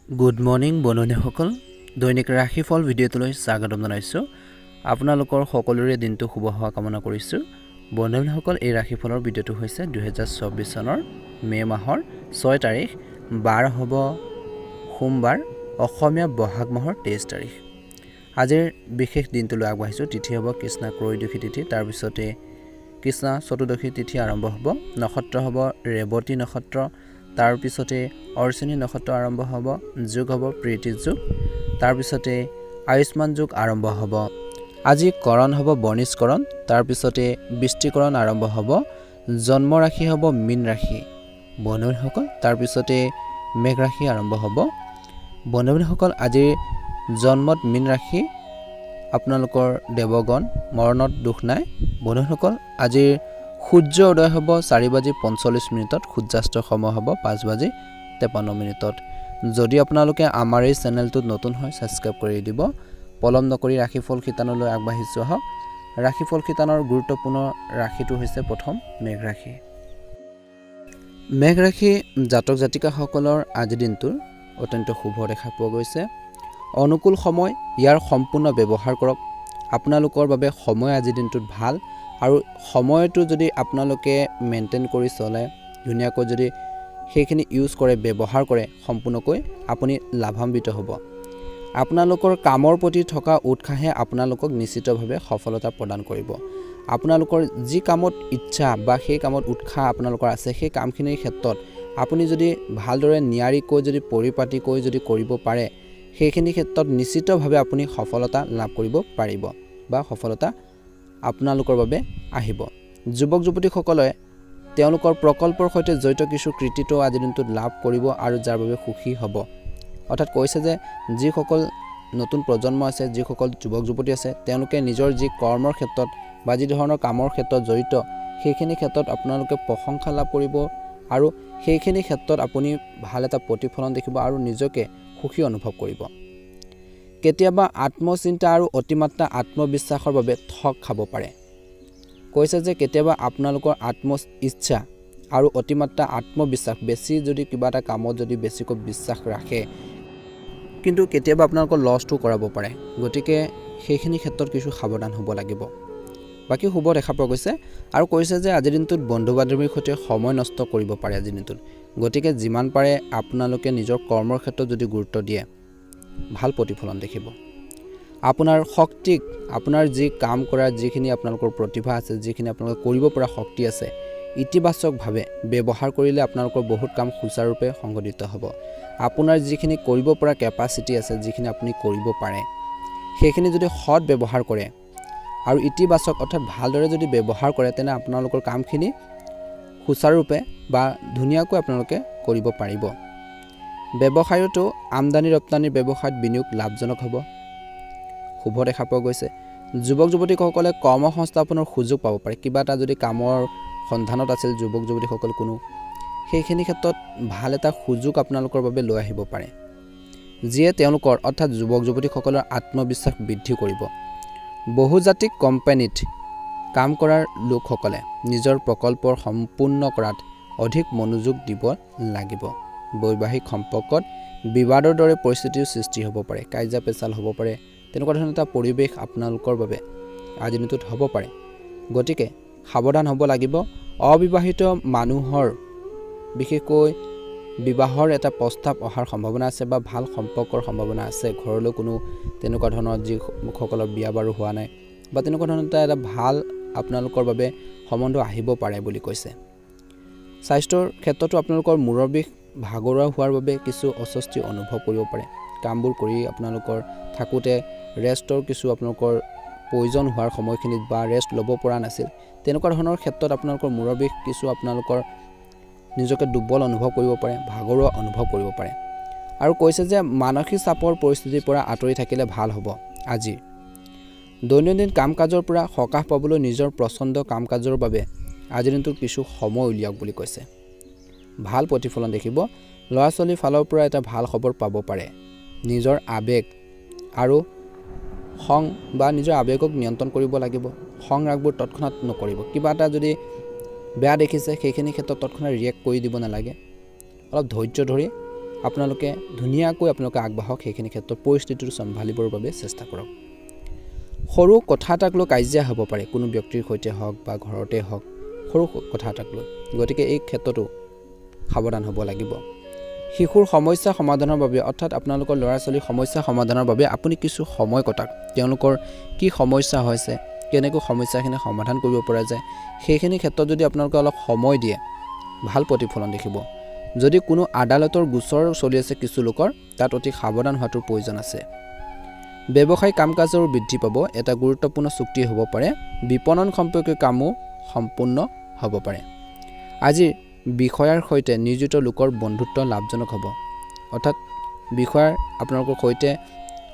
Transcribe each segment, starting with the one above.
Good morning বন্ধুসকল দৈনিক ৰাশিফল ভিডিঅ'টোলৈ স্বাগতম জনাইছোঁ আপোনালোকৰ সকলোৰে দিনটো শুভ হোৱা কামনা কৰিছোঁ বন্ধুসকল এই ৰাশিফলৰ ভিডিঅ'টো হৈছে 2024 চনৰ মে মাহৰ 6 তাৰিখ বাৰ হ'ব সোমবাৰ অসমীয়া বহাগ মাহৰ 23 তাৰিখ আজিৰ বিশেষ দিনটোলৈ আগবাঢ়িছোঁ তিথি হ'ব কৃষ্ণা ত্ৰয়োদশী তিথি তাৰ পিছতে কৃষ্ণা চতুৰ্দশী তিথি আৰম্ভ হ'ব নক্ষত্ৰ হ'ব ৰেৱতী নক্ষত্ৰ তাৰ পিছতে অৰ্চনী নক্ষত্ৰ আৰম্ভ হ'ব যোগ হ'ব প্ৰীতি যোগ তাৰ পিছতে আয়ুষ্মান যোগ আৰম্ভ হ'ব আজি কৰণ হ'ব বৰ্ণিশকৰণ তাৰ পিছতে বৃষ্টিকৰণ আৰম্ভ হ'ব জন্ম ৰাশি হ'ব মীন ৰাশি বন্ধুসকল তাৰ পিছতে মেঘ ৰাশি আৰম্ভ হ'ব বন্ধুসকল আজিৰ জন্মত মীন ৰাশি আপোনালোকৰ দেৱগণ মৰণত দুখ নাই বন্ধুসকল আজিৰ সূৰ্য উদয় হ'ব 4:45 সূৰ্যাস্তৰ সময় হ'ব 5:53 যদি আপোনালোকে আমাৰ এই চেনেলটোত নতুন হয় সাবস্ক্ৰাইব কৰি দিব পলম নকৰি ৰাশিফল খিতানলৈ আগবাঢ়িছো আহক ৰাশিফল খিতানৰ গুৰুত্বপূৰ্ণ ৰাশিটো হৈছে প্ৰথম মেঘ ৰাশি মেঘ ৰাশি জাতক জাতিকাসকলৰ আজি দিনটোৰ অত্যন্ত শুভ দেখা পোৱা গৈছে অনুকূল সময় ইয়াৰ সম্পূৰ্ণ ব্যৱহাৰ কৰক আপোনালোকৰ বাবে সময় আজি দিনটোত ভাল আৰু সময়টো যদি আপোনালোকে মেইনটেইন কৰি চলে ধুনীয়াকৈ যদি সেইখিনি ইউজ কৰে ব্যৱহাৰ কৰে সম্পূৰ্ণকৈ আপুনি লাভান্বিত হ'ব আপোনালোকৰ কামৰ প্ৰতি থকা উৎসাহে আপোনালোকক নিশ্চিতভাৱে সফলতা প্ৰদান কৰিব আপোনালোকৰ যি কামত ইচ্ছা বা সেই কামত উৎসাহ আপোনালোকৰ আছে সেই কামখিনিৰ ক্ষেত্ৰত আপুনি যদি ভালদৰে নিয়াৰিকৈ যদি পৰিপাটিকৈ যদি কৰিব পাৰে সেইখিনি ক্ষেত্ৰত নিশ্চিতভাৱে আপুনি সফলতা লাভ কৰিব পাৰিব বা সফলতা আপোনালোকৰ বাবে আহিব যুৱক যুৱতীসকলে তেওঁলোকৰ প্ৰকল্পৰ সৈতে জড়িত কিছু কৃতিত্ব আজি দিনটোত লাভ কৰিব আৰু যাৰ বাবে সুখী হ'ব অৰ্থাৎ কৈছে যে যিসকল নতুন প্ৰজন্ম আছে যিসকল যুৱক যুৱতী আছে তেওঁলোকে নিজৰ যি কৰ্মৰ ক্ষেত্ৰত বা যি ধৰণৰ কামৰ ক্ষেত্ৰত জড়িত সেইখিনি ক্ষেত্ৰত আপোনালোকে প্ৰশংসা লাভ কৰিব আৰু সেইখিনি ক্ষেত্ৰত আপুনি ভাল এটা প্ৰতিফলন দেখিব আৰু নিজকে সুখী অনুভৱ কৰিব কেতিয়াবা আত্মচিন্তা আৰু অতিমাত্ৰা আত্মবিশ্বাসৰ বাবে ঠগ খাব পাৰে কৈছে যে কেতিয়াবা আপোনালোকৰ আত্ম ইচ্ছা আৰু অতিমাত্ৰা আত্মবিশ্বাস বেছি যদি কিবা এটা কামত যদি বেছিকৈ বিশ্বাস ৰাখে কিন্তু কেতিয়াবা আপোনালোকৰ লছটো কৰাব পাৰে গতিকে সেইখিনি ক্ষেত্ৰত কিছু সাৱধান হ'ব লাগিব বাকি শুভ দেখা পোৱা গৈছে আৰু কৈছে যে আজিৰ দিনটোত বন্ধু বান্ধৱীৰ সৈতে সময় নষ্ট কৰিব পাৰে আজিৰ দিনটোত গতিকে যিমান পাৰে আপোনালোকে নিজৰ কৰ্মৰ ক্ষেত্ৰত যদি গুৰুত্ব দিয়ে ভাল প্ৰতিফলন দেখিব আপোনাৰ শক্তিক আপোনাৰ যি কাম কৰাৰ যিখিনি আপোনালোকৰ প্ৰতিভা আছে যিখিনি আপোনালোকে কৰিব পৰা শক্তি আছে ইতিবাচকভাৱে ব্যৱহাৰ কৰিলে আপোনালোকৰ বহুত কাম সুচাৰুৰূপে সংগঠিত হ'ব আপোনাৰ যিখিনি কৰিব পৰা কেপাচিটি আছে যিখিনি আপুনি কৰিব পাৰে সেইখিনি যদি সৎ ব্যৱহাৰ কৰে আৰু ইতিবাচক অৰ্থাৎ ভালদৰে যদি ব্যৱহাৰ কৰে তেনে আপোনালোকৰ কামখিনি সুচাৰুৰূপে বা ধুনীয়াকৈ আপোনালোকে কৰিব পাৰিব ব্যৱসায়তো আমদানি ৰপ্তানি ব্যৱসায়ত বিনিয়োগ লাভজনক হ'ব শুভ দেখা পোৱা গৈছে যুৱক যুৱতীসকলে কৰ্ম সংস্থাপনৰ সুযোগ পাব পাৰে কিবা এটা যদি কামৰ সন্ধানত আছিল যুৱক যুৱতীসকল কোনো সেইখিনি ক্ষেত্ৰত ভাল এটা সুযোগ আপোনালোকৰ বাবে লৈ আহিব পাৰে যিয়ে তেওঁলোকৰ অৰ্থাৎ যুৱক যুৱতীসকলৰ আত্মবিশ্বাস বৃদ্ধি কৰিব বহুজাতিক কোম্পানীত কাম কৰাৰ লোকসকলে নিজৰ প্ৰকল্পৰ সম্পূৰ্ণ কৰাত অধিক মনোযোগ দিব লাগিব বৈবাহিক সম্পৰ্কত বিবাদৰ দৰে পৰিস্থিতিৰ সৃষ্টি হ'ব পাৰে কাজিয়া পেচাল হ'ব পাৰে তেনেকুৱা ধৰণৰ এটা পৰিৱেশ আপোনালোকৰ বাবে আজি দিনটোত হ'ব পাৰে গতিকে সাৱধান হ'ব লাগিব অবিবাহিত মানুহৰ বিশেষকৈ বিবাহৰ এটা প্ৰস্তাৱ অহাৰ সম্ভাৱনা আছে বা ভাল সম্পৰ্কৰ সম্ভাৱনা আছে ঘৰলৈ কোনো তেনেকুৱা ধৰণৰ যিসকলৰ বিয়া বাৰু হোৱা নাই বা তেনেকুৱা ধৰণৰ এটা ভাল আপোনালোকৰ বাবে সম্বন্ধ আহিব পাৰে বুলি কৈছে স্বাস্থ্যৰ ক্ষেত্ৰতো আপোনালোকৰ মূৰৰ বিষ ভাগৰুৱা হোৱাৰ বাবে কিছু অস্বস্তি অনুভৱ কৰিব পাৰে কামবোৰ কৰি আপোনালোকৰ থাকোঁতে ৰেষ্টৰ কিছু আপোনালোকৰ প্ৰয়োজন হোৱাৰ সময়খিনিত বা ৰেষ্ট ল'ব পৰা নাছিল তেনেকুৱা ধৰণৰ ক্ষেত্ৰত আপোনালোকৰ মূৰৰ বিষ কিছু আপোনালোকৰ নিজকে দুৰ্বল অনুভৱ কৰিব পাৰে ভাগৰুৱা অনুভৱ কৰিব পাৰে আৰু কৈছে যে মানসিক চাপৰ পৰিস্থিতিৰ পৰা আঁতৰি থাকিলে ভাল হ'ব আজি দৈনন্দিন কাম কাজৰ পৰা সকাহ পাবলৈ নিজৰ পছন্দ কাম কাজৰ বাবে আজিৰ দিনটোত কিছু সময় উলিয়াওক বুলি কৈছে ভাল প্ৰতিফলন দেখিব ল'ৰা ছোৱালীৰ ফালৰ পৰা এটা ভাল খবৰ পাব পাৰে নিজৰ আবেগ আৰু খং বা নিজৰ আবেগক নিয়ন্ত্ৰণ কৰিব লাগিব খং ৰাগবোৰ তৎক্ষণাত নকৰিব কিবা এটা যদি বেয়া দেখিছে সেইখিনি ক্ষেত্ৰত তৎক্ষণাত ৰিয়েক্ট কৰি দিব নালাগে অলপ ধৈৰ্য ধৰি আপোনালোকে ধুনীয়াকৈ আপোনালোকে আগবাঢ়ক সেইখিনি ক্ষেত্ৰত পৰিস্থিতিটো চম্ভালিবৰ বাবে চেষ্টা কৰক সৰু কথা এটাক লৈ কাজিয়া হ'ব পাৰে কোনো ব্যক্তিৰ সৈতে হওক বা ঘৰতে হওক সৰু কথা এটাক লৈ গতিকে এই ক্ষেত্ৰতো সাৱধান হ'ব লাগিব শিশুৰ সমস্যা সমাধানৰ বাবে অৰ্থাৎ আপোনালোকৰ ল'ৰা ছোৱালীৰ সমস্যা সমাধানৰ বাবে আপুনি কিছু সময় কটাওক তেওঁলোকৰ কি সমস্যা হৈছে কেনেকৈ সমস্যাখিনি সমাধান কৰিব পৰা যায় সেইখিনি ক্ষেত্ৰত যদি আপোনালোকে অলপ সময় দিয়ে ভাল প্ৰতিফলন দেখিব যদি কোনো আদালতৰ গোচৰ চলি আছে কিছু লোকৰ তাত অতি সাৱধান হোৱাটোৰ প্ৰয়োজন আছে ব্যৱসায় কাম-কাজৰ বৃদ্ধি পাব এটা গুৰুত্বপূৰ্ণ চুক্তি হ'ব পাৰে বিপণন সম্পৰ্কীয় কামো সম্পূৰ্ণ হ'ব পাৰে আজি বিষয়াৰ সৈতে নিয়োজিত লোকৰ বন্ধুত্ব লাভজনক হ'ব অৰ্থাৎ বিষয়াৰ আপোনালোকৰ সৈতে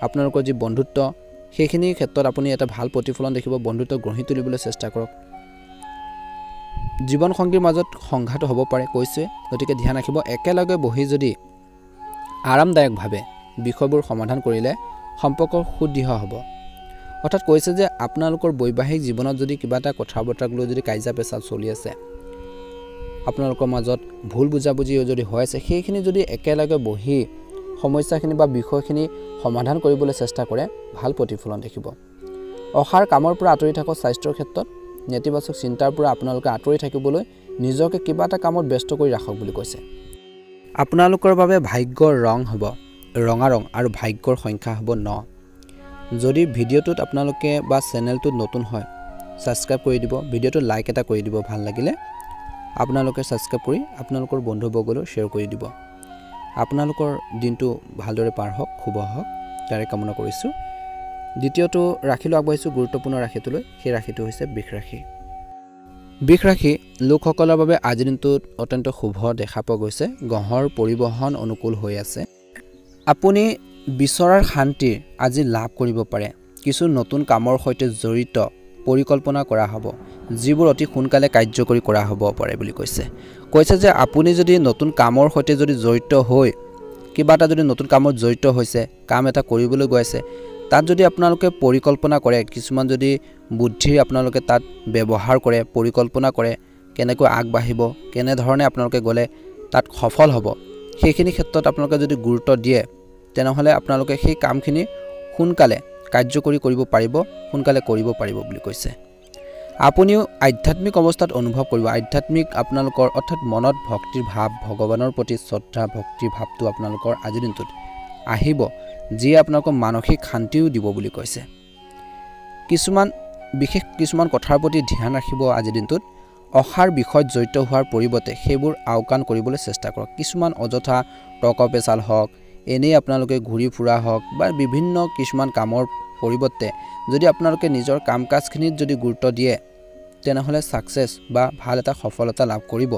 আপোনালোকৰ যি বন্ধুত্ব সেইখিনি ক্ষেত্ৰত আপুনি এটা ভাল প্ৰতিফলন দেখিব বন্ধুত্ব গঢ়ি তুলিবলৈ চেষ্টা কৰক জীৱন সংগীৰ মাজত সংঘাত হ'ব পাৰে কৈছে গতিকে ধ্যান ৰাখিব একেলগে বহি যদি আৰামদায়কভাৱে বিষয়বোৰ সমাধান কৰিলে সম্পৰ্ক সুদৃঢ় হ'ব অৰ্থাৎ কৈছে যে আপোনালোকৰ বৈবাহিক জীৱনত যদি কিবা এটা কথা বতৰাক লৈ যদি কাজিয়া পেচাল চলি আছে আপোনালোকৰ মাজত ভুল বুজাবুজি যদি হৈ আছে সেইখিনি যদি একেলগে বহি সমস্যাখিনি বা বিষয়খিনি সমাধান কৰিবলৈ চেষ্টা কৰে ভাল প্ৰতিফলন দেখিব অহাৰ কামৰ পৰা আঁতৰি থাকক স্বাস্থ্যৰ ক্ষেত্ৰত নেতিবাচক চিন্তাৰ পৰা আপোনালোকে আঁতৰি থাকিবলৈ নিজকে কিবা এটা কামত ব্যস্ত কৰি ৰাখক বুলি কৈছে আপোনালোকৰ বাবে ভাগ্যৰ ৰং হ'ব ৰঙা ৰং আৰু ভাগ্যৰ সংখ্যা হ'ব 9 যদি ভিডিঅ'টোত আপোনালোকে বা চেনেলটোত নতুন হয় সাবস্ক্ৰাইব কৰি দিব ভিডিঅ'টো লাইক এটা কৰি দিব ভাল লাগিলে আপোনালোকে সাবস্ক্ৰাইব কৰি আপোনালোকৰ বন্ধুবৰ্গলৈ শ্বেয়াৰ কৰি দিব আপোনালোকৰ দিনটো ভালদৰে পাৰ হওক শুভ হওক তাৰে কামনা কৰিছোঁ দ্বিতীয়টো ৰাখিলৈ আগবাঢ়িছোঁ গুৰুত্বপূৰ্ণ ৰাশিটোলৈ সেই ৰাশিটো হৈছে বৃষ ৰাশি বৃষ ৰাশি লোকসকলৰ বাবে আজিৰ দিনটোত অত্যন্ত শুভ দেখা পোৱা গৈছে গ্ৰহৰ পৰিবহণ অনুকূল হৈ আছে আপুনি বিচৰাৰ শান্তি আজি লাভ কৰিব পাৰে কিছু নতুন কামৰ সৈতে জড়িত পৰিকল্পনা কৰা হ'ব যিবোৰ অতি সোনকালে কাৰ্যকৰী কৰা হ'ব পাৰে বুলি কৈছে যে আপুনি যদি নতুন কামৰ সৈতে যদি জড়িত হৈ কিবা এটা যদি নতুন কামত জড়িত হৈছে কাম এটা কৰিবলৈ গৈ আছে তাত যদি আপোনালোকে পৰিকল্পনা কৰে কিছুমান যদি বুদ্ধি আপোনালোকে তাত ব্যৱহাৰ কৰে পৰিকল্পনা কৰে কেনেকৈ আগবাঢ়িব কেনে ধৰণে আপোনালোকে গ'লে তাত সফল হ'ব সেইখিনি ক্ষেত্ৰত আপোনালোকে যদি গুৰুত্ব দিয়ে তেনেহলে আপোনালোকে সেই কামখিনি সোনকালে কাৰ্যকৰী কৰিব পাৰিব বুলি কৈছে আপুনিও আধ্যাত্মিক অৱস্থাত অনুভৱ কৰিব আধ্যাত্মিক আপোনালোকৰ অৰ্থাৎ মনত ভক্তিৰ ভাৱ ভগৱানৰ প্ৰতি শ্ৰদ্ধা ভক্তিৰ ভাৱটো আপোনালোকৰ আজিৰ দিনটোত আহিব যিয়ে আপোনালোকক মানসিক শান্তিও দিব বুলি কৈছে কিছুমান কথাৰ প্ৰতি ধ্যান ৰাখিব আজিৰ দিনটোত অহাৰ বিষয়ত জড়িত হোৱাৰ পৰিৱৰ্তে সেইবোৰ আওকাণ কৰিবলৈ চেষ্টা কৰক কিছুমান অযথা তৰ্ক পেচাল হওক এনেই আপোনালোকে ঘূৰি ফুৰা হওক বা বিভিন্ন কিছুমান কামৰ পৰিৱৰ্তে যদি আপোনালোকে নিজৰ কাম-কাজখিনিত যদি গুৰুত্ব দিয়ে তেনেহলে সাকসেস বা ভাল এটা সফলতা লাভ কৰিব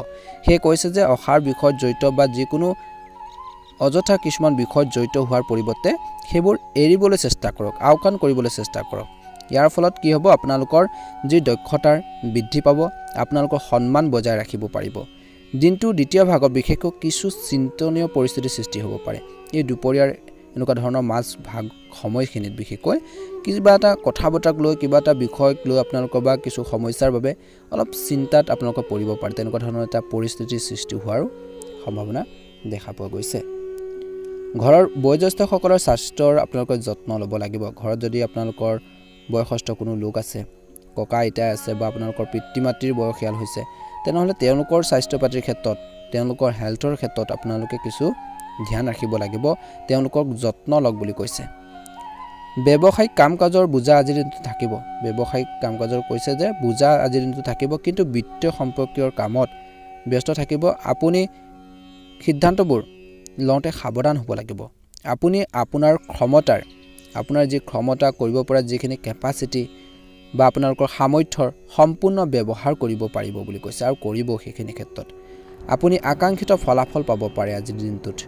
হে কৈছে যে অহাৰ বিষয়ত জড়িত বা যিকোনো অযথা কিছুমান বিষয়ত জড়িত হোৱাৰ পৰিৱৰ্তে সেইবোৰ এৰিবলৈ চেষ্টা কৰক আওকাণ কৰিবলৈ চেষ্টা কৰক ইয়াৰ ফলত কি হ'ব আপোনালোকৰ যি দক্ষতাৰ বৃদ্ধি পাব আপোনালোকৰ সন্মান বজাই ৰাখিব পাৰিব দিনটো দ্বিতীয় ভাগত বিশেষকৈ কিছু চিন্তনীয় পৰিস্থিতিৰ সৃষ্টি হ'ব পাৰে এই দুপৰীয়াৰ এনেকুৱা ধৰণৰ মাছ ভাগ সময়খিনিত বিশেষকৈ কিবা এটা কথা বতৰাক লৈ কিবা এটা বিষয়ক লৈ আপোনালোকৰ বা কিছু সমস্যাৰ বাবে অলপ চিন্তাত আপোনালোকে পৰিব পাৰে তেনেকুৱা ধৰণৰ এটা পৰিস্থিতিৰ সৃষ্টি হোৱাৰ সম্ভাৱনা দেখা পোৱা গৈছে ঘৰৰ বয়োজ্যেষ্ঠসকলৰ স্বাস্থ্যৰ আপোনালোকে যত্ন ল'ব লাগিব ঘৰত যদি আপোনালোকৰ বয়সস্থ কোনো লোক আছে ককা আইতা আছে বা আপোনালোকৰ পিতৃ মাতৃৰ বয়সীয়াল হৈছে তেনেহলে তেওঁলোকৰ স্বাস্থ্য পাতিৰ ক্ষেত্ৰত তেওঁলোকৰ হেলথৰ ক্ষেত্ৰত আপোনালোকে কিছু ধ্যান ৰাখিব লাগিব তেওঁলোকক যত্ন লওক বুলি কৈছে ব্যৱসায়িক কাম-কাজৰ বুজা আজিৰ দিনটো থাকিব ব্যৱসায়িক কাম-কাজৰ কৈছে যে বুজা আজিৰ দিনটো থাকিব কিন্তু বিত্তীয় সম্পৰ্কীয় কামত ব্যস্ত থাকিব আপুনি সিদ্ধান্তবোৰ লওঁতে সাৱধান হ'ব লাগিব আপুনি আপোনাৰ যি ক্ষমতা কৰিব পৰা যিখিনি কেপাসিটি বা আপোনালোকৰ সামৰ্থ্যৰ সম্পূৰ্ণ ব্যৱহাৰ কৰিব পাৰিব বুলি কৈছে আৰু কৰিব সেইখিনি ক্ষেত্ৰত আপুনি আকাংক্ষিত ফলাফল পাব পাৰে আজিৰ দিনটোত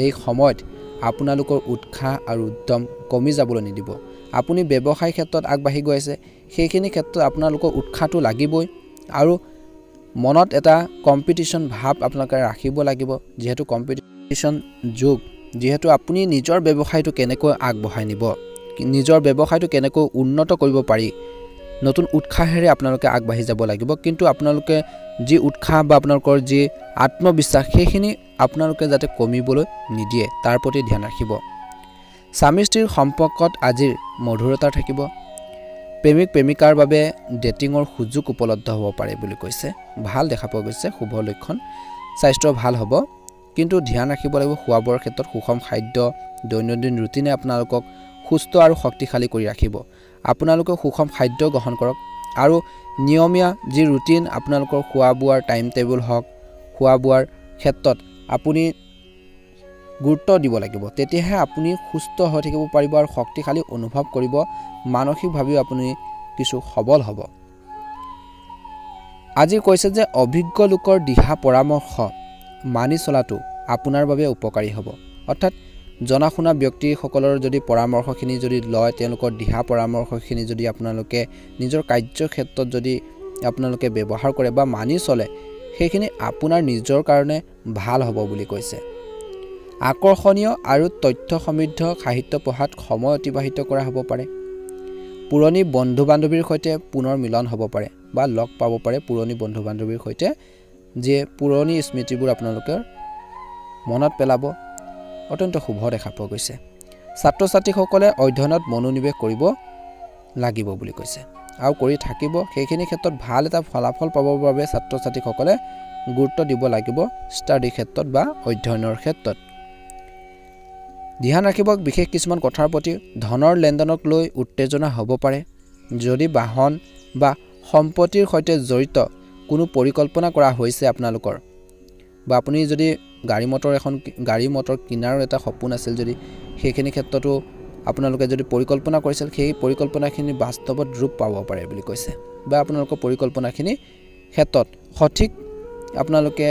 এই সময়ত আপোনালোকৰ উৎসাহ আৰু উদ্যম কমি যাবলৈ নিদিব আপুনি ব্যৱসায় ক্ষেত্ৰত আগবাঢ়ি গৈ আছে সেইখিনি ক্ষেত্ৰত আপোনালোকৰ উৎসাহটো লাগিবই আৰু মনত এটা কম্পিটিশন ভাৱ আপোনালোকে ৰাখিব লাগিব যেহেতু কম্পিটিশন যুগ যেহেতু আপুনি নিজৰ ব্যৱসায়টো কেনেকৈ আগবঢ়াই নিব নিজৰ ব্যৱসায়টো কেনেকৈ উন্নত কৰিব পাৰি নতুন উৎসাহেৰে আপোনালোকে আগবাঢ়ি যাব লাগিব কিন্তু আপোনালোকে যি উৎসাহ বা আপোনালোকৰ যি আত্মবিশ্বাস সেইখিনি আপোনালোকে যাতে কমিবলৈ নিদিয়ে তাৰ প্ৰতি ধ্যান ৰাখিব স্বামী স্ত্ৰীৰ সম্পৰ্কত আজিৰ মধুৰতা থাকিব প্ৰেমিক প্ৰেমিকাৰ বাবে ডেটিঙৰ সুযোগ উপলব্ধ হ'ব পাৰে বুলি কৈছে ভাল দেখা পোৱা গৈছে শুভ লক্ষণ স্বাস্থ্য ভাল হ'ব কিন্তু ধ্যান ৰাখিব লাগিব খোৱা বোৱাৰ ক্ষেত্ৰত সুষম খাদ্য দৈনন্দিন ৰুটিনে আপোনালোকক সুস্থ আৰু শক্তিশালী কৰি ৰাখিব আপোনালোকে সুষম খাদ্য গ্ৰহণ কৰক আৰু নিয়মীয়া যি ৰুটিন আপোনালোকৰ খোৱা বোৱাৰ টাইম টেবুল হওক খোৱা বোৱাৰ ক্ষেত্ৰত আপুনি গুৰুত্ব দিব লাগিব তেতিয়াহে আপুনি সুস্থ হৈ থাকিব পাৰিব আৰু শক্তিশালী অনুভৱ কৰিব মানসিকভাৱেও আপুনি কিছু সবল হ'ব আজি কৈছে যে অভিজ্ঞ লোকৰ দিহা পৰামৰ্শ মানি চলাটো আপোনাৰ বাবে উপকাৰী হ'ব অৰ্থাৎ জনাশুনা ব্যক্তিসকলৰ যদি পৰামৰ্শখিনি যদি লয় তেওঁলোকৰ দিহা পৰামৰ্শখিনি যদি আপোনালোকে নিজৰ কাৰ্যক্ষেত্ৰত যদি আপোনালোকে ব্যৱহাৰ কৰে বা মানি চলে সেইখিনি আপোনাৰ নিজৰ কাৰণে ভাল হ'ব বুলি কৈছে আকৰ্ষণীয় আৰু তথ্য সমৃদ্ধ সাহিত্য পঢ়াত সময় অতিবাহিত কৰা হ'ব পাৰে পুৰণি বন্ধু বান্ধৱীৰ সৈতে পুনৰ মিলন হ'ব পাৰে বা লগ পাব পাৰে পুৰণি বন্ধু বান্ধৱীৰ সৈতে যে পুৰণি স্মৃতিবোৰ আপোনালোকে মনত পেলাব অত্যন্ত শুভ দেখা পোৱা গৈছে ছাত্ৰ ছাত্ৰীসকলে অধ্যয়নত মনোনিৱেশ কৰিব লাগিব বুলি কৈছে আৰু কৰি থাকিব সেইখিনি ক্ষেত্ৰত ভাল এটা ফলাফল পাবৰ বাবে ছাত্ৰ ছাত্ৰীসকলে গুৰুত্ব দিব লাগিব ষ্টাডি ক্ষেত্ৰত বা অধ্যয়নৰ ক্ষেত্ৰত ধ্যান ৰাখিব বিশেষ কিছুমান কথাৰ প্ৰতি ধনৰ লেনদেনক লৈ উত্তেজনা হ'ব পাৰে যদি বাহন বা সম্পত্তিৰ সৈতে জড়িত কোনো পৰিকল্পনা কৰা হৈছে আপোনালোকৰ বা আপুনি যদি গাড়ী মটৰ কিনাৰ এটা সপোন আছিল যদি সেইখিনি ক্ষেত্ৰতো আপোনালোকে যদি পৰিকল্পনা কৰিছিল সেই পৰিকল্পনাখিনি বাস্তৱত ৰূপ পাব পাৰে বুলি কৈছে বা আপোনালোকৰ পৰিকল্পনাখিনি ক্ষেত্ৰত সঠিক আপোনালোকে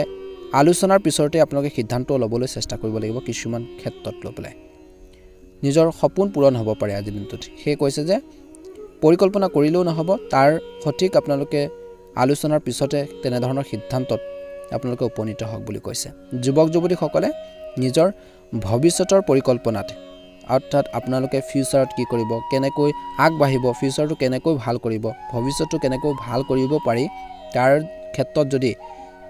আলোচনাৰ পিছতে আপোনালোকে সিদ্ধান্ত ল'বলৈ চেষ্টা কৰিব লাগিব কিছুমান ক্ষেত্ৰত লৈ পেলাই নিজৰ সপোন পূৰণ হ'ব পাৰে আজি দিনটোত সেই কৈছে যে পৰিকল্পনা কৰিলেও নহ'ব তাৰ সঠিক আপোনালোকে আলোচনাৰ পিছতে তেনেধৰণৰ সিদ্ধান্তত আপোনালোকে উপনীত হওক বুলি কৈছে যুৱক যুৱতীসকলে নিজৰ ভৱিষ্যতৰ পৰিকল্পনাত অৰ্থাৎ আপোনালোকে ফিউচাৰত কি কৰিব কেনেকৈ আগবাঢ়িব ফিউচাৰটো কেনেকৈ ভাল কৰিব ভৱিষ্যতটো কেনেকৈ ভাল কৰিব পাৰি তাৰ ক্ষেত্ৰত যদি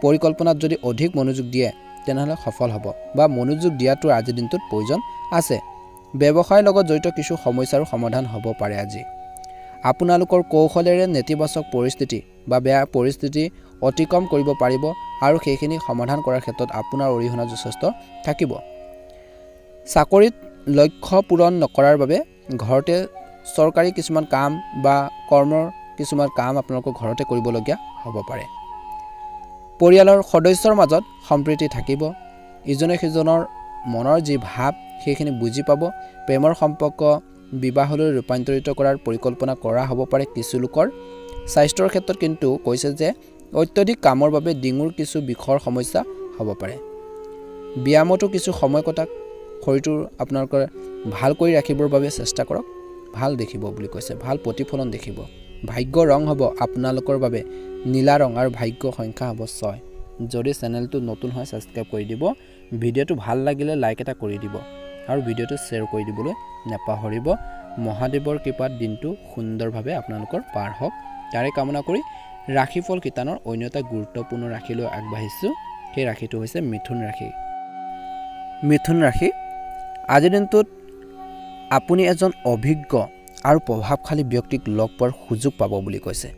পৰিকল্পনাত যদি অধিক মনোযোগ দিয়ে তেনেহলে সফল হ'ব বা মনোযোগ দিয়াটো আজিৰ দিনটোত প্ৰয়োজন আছে ব্যৱসায়ৰ লগত জড়িত কিছু সমস্যাৰ সমাধান হ'ব পাৰে আজি আপোনালোকৰ কৌশলেৰে নেতিবাচক পৰিস্থিতি বা বেয়া পৰিস্থিতি অতিক্ৰম কৰিব পাৰিব আৰু সেইখিনি সমাধান কৰাৰ ক্ষেত্ৰত আপোনাৰ অৰিহণা যথেষ্ট থাকিব চাকৰিত লক্ষ্য পূৰণ নকৰাৰ বাবে ঘৰতে চৰকাৰী কিছুমান কাম বা কৰ্মৰ কিছুমান কাম আপোনালোকৰ ঘৰতে কৰিবলগীয়া হ'ব পাৰে পৰিয়ালৰ সদস্যৰ মাজত সম্প্ৰীতি থাকিব ইজনে সিজনৰ মনৰ যি ভাৱ সেইখিনি বুজি পাব প্ৰেমৰ সম্পৰ্ক বিবাহলৈ ৰূপান্তৰিত কৰাৰ পৰিকল্পনা কৰা হ'ব পাৰে কিছু লোকৰ স্বাস্থ্যৰ ক্ষেত্ৰত কিন্তু কৈছে যে অত্যধিক কামৰ বাবে ডিঙুৰ কিছু বিষৰ সমস্যা হ'ব পাৰে ব্যায়ামতো কিছু সময় কটাক শৰীৰটো আপোনালোকৰ ভাল কৰি ৰাখিবৰ বাবে চেষ্টা কৰক ভাল দেখিব বুলি কৈছে ভাল প্ৰতিফলন দেখিব ভাগ্য ৰং হ'ব আপোনালোকৰ বাবে নীলা ৰং আৰু ভাগ্য সংখ্যা হ'ব 6 যদি চেনেলটো নতুন হয় সাবস্ক্ৰাইব কৰি দিব ভিডিঅ'টো ভাল লাগিলে লাইক এটা কৰি দিব আৰু ভিডিঅ'টো শ্বেয়াৰ কৰি দিবলৈ নাপাহৰিব মহাদেৱৰ কৃপাত দিনটো সুন্দৰভাৱে আপোনালোকৰ পাৰ হওক তাৰে কামনা কৰি ৰাশিফল কিতানৰ অন্য এটা গুৰুত্বপূৰ্ণ ৰাশিলৈ আগবাঢ়িছো সেই ৰাশিটো হৈছে মিথুন ৰাশি আজিৰ দিনটোত আপুনি এজন অভিজ্ঞ আৰু প্ৰভাৱশালী ব্যক্তিক লগ পোৱাৰ সুযোগ পাব বুলি কৈছে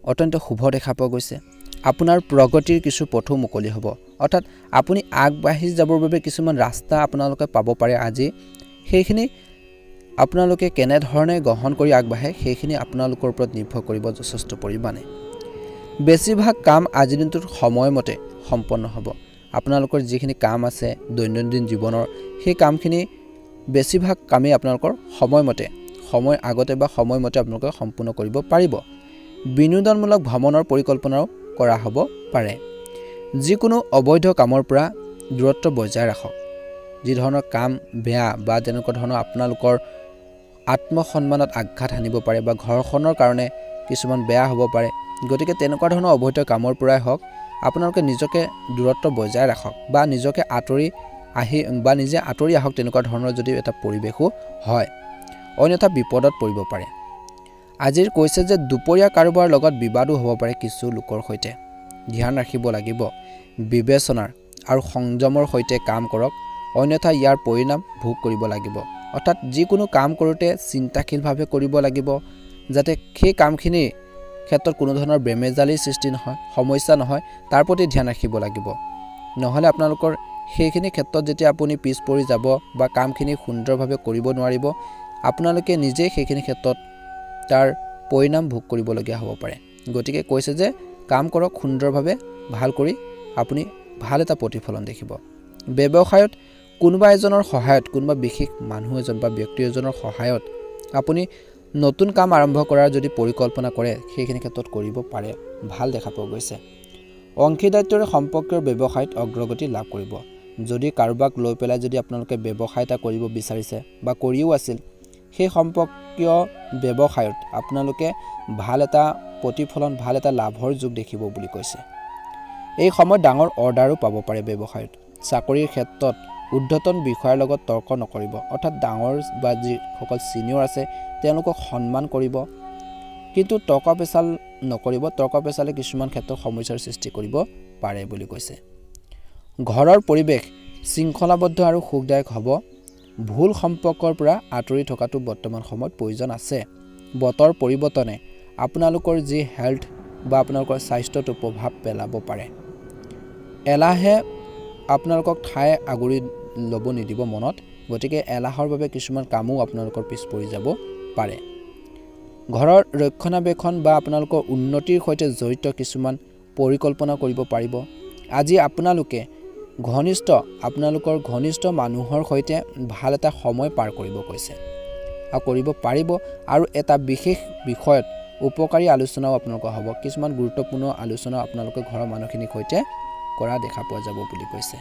অত্যন্ত শুভ দেখা পোৱা গৈছে আপোনাৰ প্ৰগতিৰ কিছু পথো মুকলি হ'ব অৰ্থাৎ আপুনি আগবাঢ়ি যাবৰ বাবে কিছুমান ৰাস্তা আপোনালোকে পাব পাৰে আজি সেইখিনি আপোনালোকে কেনে ধৰণে গ্ৰহণ কৰি আগবাঢ়ে সেইখিনি আপোনালোকৰ ওপৰত নিৰ্ভৰ কৰিব যথেষ্ট পৰিমাণে বেছিভাগ কাম আজিৰ দিনটোত সময়মতে সম্পন্ন হ'ব আপোনালোকৰ যিখিনি কাম আছে দৈনন্দিন জীৱনৰ সেই কামখিনি বেছিভাগ কামেই আপোনালোকৰ সময় আগতে বা সময়মতে আপোনালোকে সম্পূৰ্ণ কৰিব পাৰিব বিনোদনমূলক ভ্ৰমণৰ পৰিকল্পনাও কৰা হ'ব পাৰে যিকোনো অবৈধ কামৰ পৰা দূৰত্ব বজাই ৰাখক যি ধৰণৰ কাম বেয়া বা তেনেকুৱা ধৰণৰ আপোনালোকৰ আত্মসন্মানত আঘাত হানিব পাৰে বা ঘৰখনৰ কাৰণে কিছুমান বেয়া হ'ব পাৰে গতিকে তেনেকুৱা ধৰণৰ অবৈধ কামৰ পৰাই হওক আপোনালোকে নিজকে দূৰত্ব বজাই ৰাখক বা নিজকে নিজে আঁতৰি আহক তেনেকুৱা ধৰণৰ যদি এটা পৰিৱেশো হয় অন্যথা বিপদত পৰিব পাৰে আজিৰ কৈছে যে দুপৰীয়া কাৰোবাৰ লগত বিবাদো হ'ব পাৰে কিছু লোকৰ সৈতে। ধ্যান ৰাখিব লাগিব, বিবেচনাৰ আৰু সংযমৰ সৈতে কাম কৰক, অন্যথা ইয়াৰ পৰিণাম ভোগ কৰিব লাগিব। অৰ্থাৎ যিকোনো কাম কৰোঁতে চিন্তাশীলভাৱে কৰিব লাগিব, যাতে সেই কামখিনিৰ ক্ষেত্ৰত কোনো ধৰণৰ বেমেজালিৰ সৃষ্টি নহয়, সমস্যা নহয়, তাৰ প্ৰতি ধ্যান ৰাখিব লাগিব। নহ'লে আপোনালোকৰ সেইখিনি ক্ষেত্ৰত যেতিয়া আপুনি পিছ পৰি যাব বা কামখিনি সুন্দৰভাৱে কৰিব নোৱাৰিব, আপোনালোকে নিজেই সেইখিনি ক্ষেত্ৰত তাৰ পৰিণাম ভোগ কৰিবলগীয়া হ'ব পাৰে। গতিকে কৈছে যে কাম কৰক সুন্দৰভাৱে, ভাল কৰি আপুনি ভাল এটা প্ৰতিফলন দেখিব। ব্যৱসায়ত কোনোবা এজনৰ সহায়ত, কোনোবা বিশেষ মানুহ এজন বা ব্যক্তি এজনৰ সহায়ত আপুনি নতুন কাম আৰম্ভ কৰাৰ যদি পৰিকল্পনা কৰে, সেইখিনি ক্ষেত্ৰত কৰিব পাৰে, ভাল দেখা পোৱা গৈছে। অংশীদাৰিত্বৰে সম্পৰ্কীয় ব্যৱসায়ত অগ্ৰগতি লাভ কৰিব। যদি কাৰোবাক লৈ পেলাই যদি আপোনালোকে ব্যৱসায় এটা কৰিব বিচাৰিছে বা কৰিও আছিল, সেই সম্পৰ্কীয় ব্যৱসায়ত আপোনালোকে ভাল এটা প্ৰতিফলন, ভাল এটা লাভৰ যোগ দেখিব বুলি কৈছে। এই সময়ত ডাঙৰ অৰ্ডাৰো পাব পাৰে ব্যৱসায়ত। চাকৰিৰ ক্ষেত্ৰত ঊৰ্ধ্বতন বিষয়াৰ লগত তৰ্ক নকৰিব, অৰ্থাৎ ডাঙৰ বা যিসকল ছিনিয়ৰ আছে তেওঁলোকক সন্মান কৰিব, কিন্তু তৰ্ক পেচাল নকৰিব। তৰ্ক পেচালে কিছুমান ক্ষেত্ৰত সমস্যাৰ সৃষ্টি কৰিব পাৰে বুলি কৈছে। ঘৰৰ পৰিৱেশ শৃংখলাবদ্ধ আৰু সুখদায়ক হ'ব। ভুল সম্পৰ্কৰ পৰা আঁতৰি থকাটো বৰ্তমান সময়ত প্ৰয়োজন আছে। বতৰ পৰিৱৰ্তনে আপোনালোকৰ যি হেল্থ বা আপোনালোকৰ স্বাস্থ্যটো প্ৰভাৱ পেলাব পাৰে। এলাহে আপোনালোকক ঠাই আগুৰি ল'ব নিদিব মনত, গতিকে এলাহৰ বাবে কিছুমান কামো আপোনালোকৰ পিছ পৰি যাব পাৰে। ঘৰৰ ৰক্ষণাবেক্ষণ বা আপোনালোকৰ উন্নতিৰ সৈতে জড়িত কিছুমান পৰিকল্পনা কৰিব পাৰিব। আজি আপোনালোকে আপোনালোকৰ ঘনিষ্ঠ মানুহৰ সৈতে ভাল এটা সময় পাৰ কৰিব কৈছে আৰু কৰিব পাৰিব। আৰু এটা বিশেষ বিষয়ত উপকাৰী আলোচনাও আপোনালোকৰ হ'ব। কিছুমান গুৰুত্বপূৰ্ণ আলোচনা আপোনালোকে ঘৰৰ মানুহখিনিৰ সৈতে কৰা দেখা পোৱা যাব বুলি কৈছে।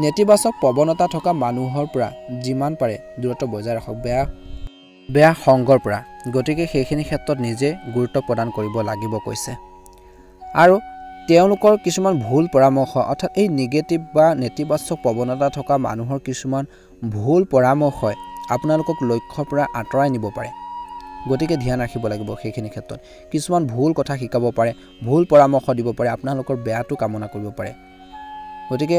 নেতিবাচক প্ৰৱণতা থকা মানুহৰ পৰা যিমান পাৰে দূৰত্ব বজাই ৰাখক, বেয়া সংগৰ পৰা। গতিকে সেইখিনি ক্ষেত্ৰত নিজে গুৰুত্ব প্ৰদান কৰিব লাগিব কৈছে। আৰু তেওঁলোকৰ কিছুমান ভুল পৰামৰ্শ, অৰ্থাৎ এই নিগেটিভ বা নেতিবাচক প্ৰৱণতা থকা মানুহৰ কিছুমান ভুল পৰামৰ্শই আপোনালোকক লক্ষ্যৰ পৰা আঁতৰাই নিব পাৰে। গতিকে ধ্যান ৰাখিব লাগিব সেইখিনি ক্ষেত্ৰত। কিছুমান ভুল কথা শিকাব পাৰে, ভুল পৰামৰ্শ দিব পাৰে, আপোনালোকৰ বেয়াটো কামনা কৰিব পাৰে। গতিকে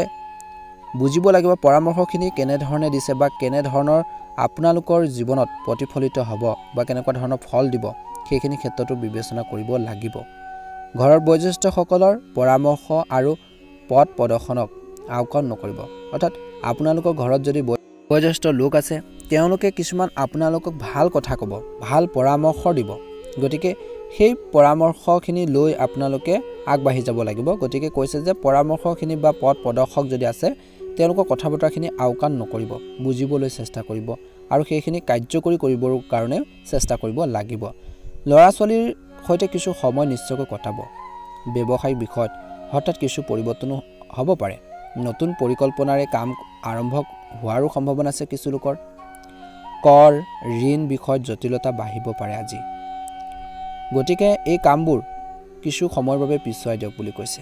বুজিব লাগিব পৰামৰ্শখিনি কেনেধৰণে দিছে বা কেনেধৰণৰ আপোনালোকৰ জীৱনত প্ৰতিফলিত হ'ব বা কেনেকুৱা ধৰণৰ ফল দিব, সেইখিনি ক্ষেত্ৰতো বিবেচনা কৰিব লাগিব। ঘৰৰ বয়োজ্যেষ্ঠসকলৰ পৰামৰ্শ আৰু পথ প্ৰদৰ্শনক আওকাণ নকৰিব। অৰ্থাৎ আপোনালোকৰ ঘৰত যদি বয়োজ্যেষ্ঠ লোক আছে, তেওঁলোকে কিছুমান আপোনালোকক ভাল কথা ক'ব, ভাল পৰামৰ্শ দিব। গতিকে সেই পৰামৰ্শখিনি লৈ আপোনালোকে আগবাঢ়ি যাব লাগিব। গতিকে কৈছে যে পৰামৰ্শখিনি বা পথ প্ৰদৰ্শক যদি আছে, তেওঁলোকৰ কথা বতৰাখিনি আওকাণ নকৰিব, বুজিবলৈ চেষ্টা কৰিব আৰু সেইখিনি কাৰ্যকৰী কৰিবৰ কাৰণে চেষ্টা কৰিব লাগিব। ল'ৰা ছোৱালীৰ সৈতে কিছু সময় নিশ্চয়কৈ কটাব। ব্যৱসায়িক বিষয়ত হঠাৎ কিছু পৰিৱৰ্তনো হ'ব পাৰে। নতুন পৰিকল্পনাৰে কাম আৰম্ভ হোৱাৰো সম্ভাৱনা আছে কিছু লোকৰ। কৰ, ঋণ বিষয়ত জটিলতা বাঢ়িব পাৰে আজি। গতিকে এই কামবোৰ কিছু সময়ৰ বাবে পিছুৱাই দিয়ক বুলি কৈছে।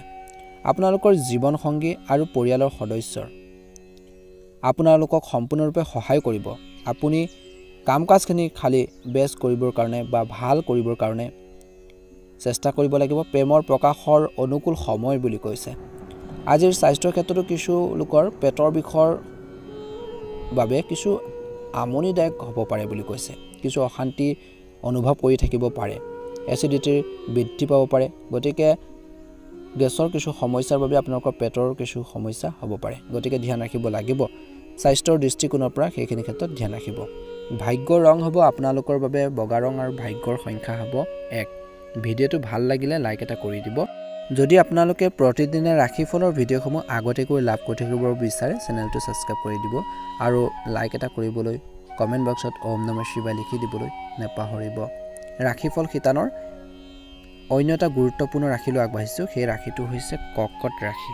আপোনালোকৰ জীৱনসংগী আৰু পৰিয়ালৰ সদস্যৰ আপোনালোকক সম্পূৰ্ণৰূপে সহায় কৰিব। আপুনি কাম কাজখিনি খালি বেষ্ট কৰিবৰ কাৰণে বা ভাল কৰিবৰ কাৰণে চেষ্টা কৰিব লাগিব। প্ৰেমৰ প্ৰকাশৰ অনুকূল সময় বুলি কৈছে। আজিৰ স্বাস্থ্যৰ ক্ষেত্ৰতো কিছু লোকৰ পেটৰ বিষৰ বাবে কিছু আমনিদায়ক হ'ব পাৰে বুলি কৈছে। কিছু অশান্তি অনুভৱ কৰি থাকিব পাৰে, এচিডিটিৰ বৃদ্ধি পাব পাৰে। গতিকে গেছৰ কিছু সমস্যাৰ বাবে আপোনালোকৰ পেটৰ কিছু সমস্যা হ'ব পাৰে। গতিকে ধ্যান ৰাখিব লাগিব স্বাস্থ্যৰ দৃষ্টিকোণৰ পৰা, সেইখিনি ক্ষেত্ৰত ধ্যান ৰাখিব। ভাগ্যৰ ৰং হ'ব আপোনালোকৰ বাবে বগা ৰং আৰু ভাগ্যৰ সংখ্যা হ'ব 1। ভিডিঅ'টো ভাল লাগিলে লাইক এটা কৰি দিব। যদি আপোনালোকে প্ৰতিদিনে ৰাশিফলৰ ভিডিঅ'সমূহ আগতীয়াকৈ লাভ কৰি থাকিব বিচাৰে, চেনেলটো ছাবস্ক্ৰাইব কৰি দিব আৰু লাইক এটা কৰিবলৈ, কমেণ্ট বক্সত ওম নমঃ শিৱায় লিখি দিবলৈ নেপাহৰিব। ৰাশিফল শিতানৰ অন্য এটা গুৰুত্বপূৰ্ণ ৰাশিলৈ আগবাঢ়িছোঁ। সেই ৰাশিটো হৈছে কৰ্কট ৰাশি।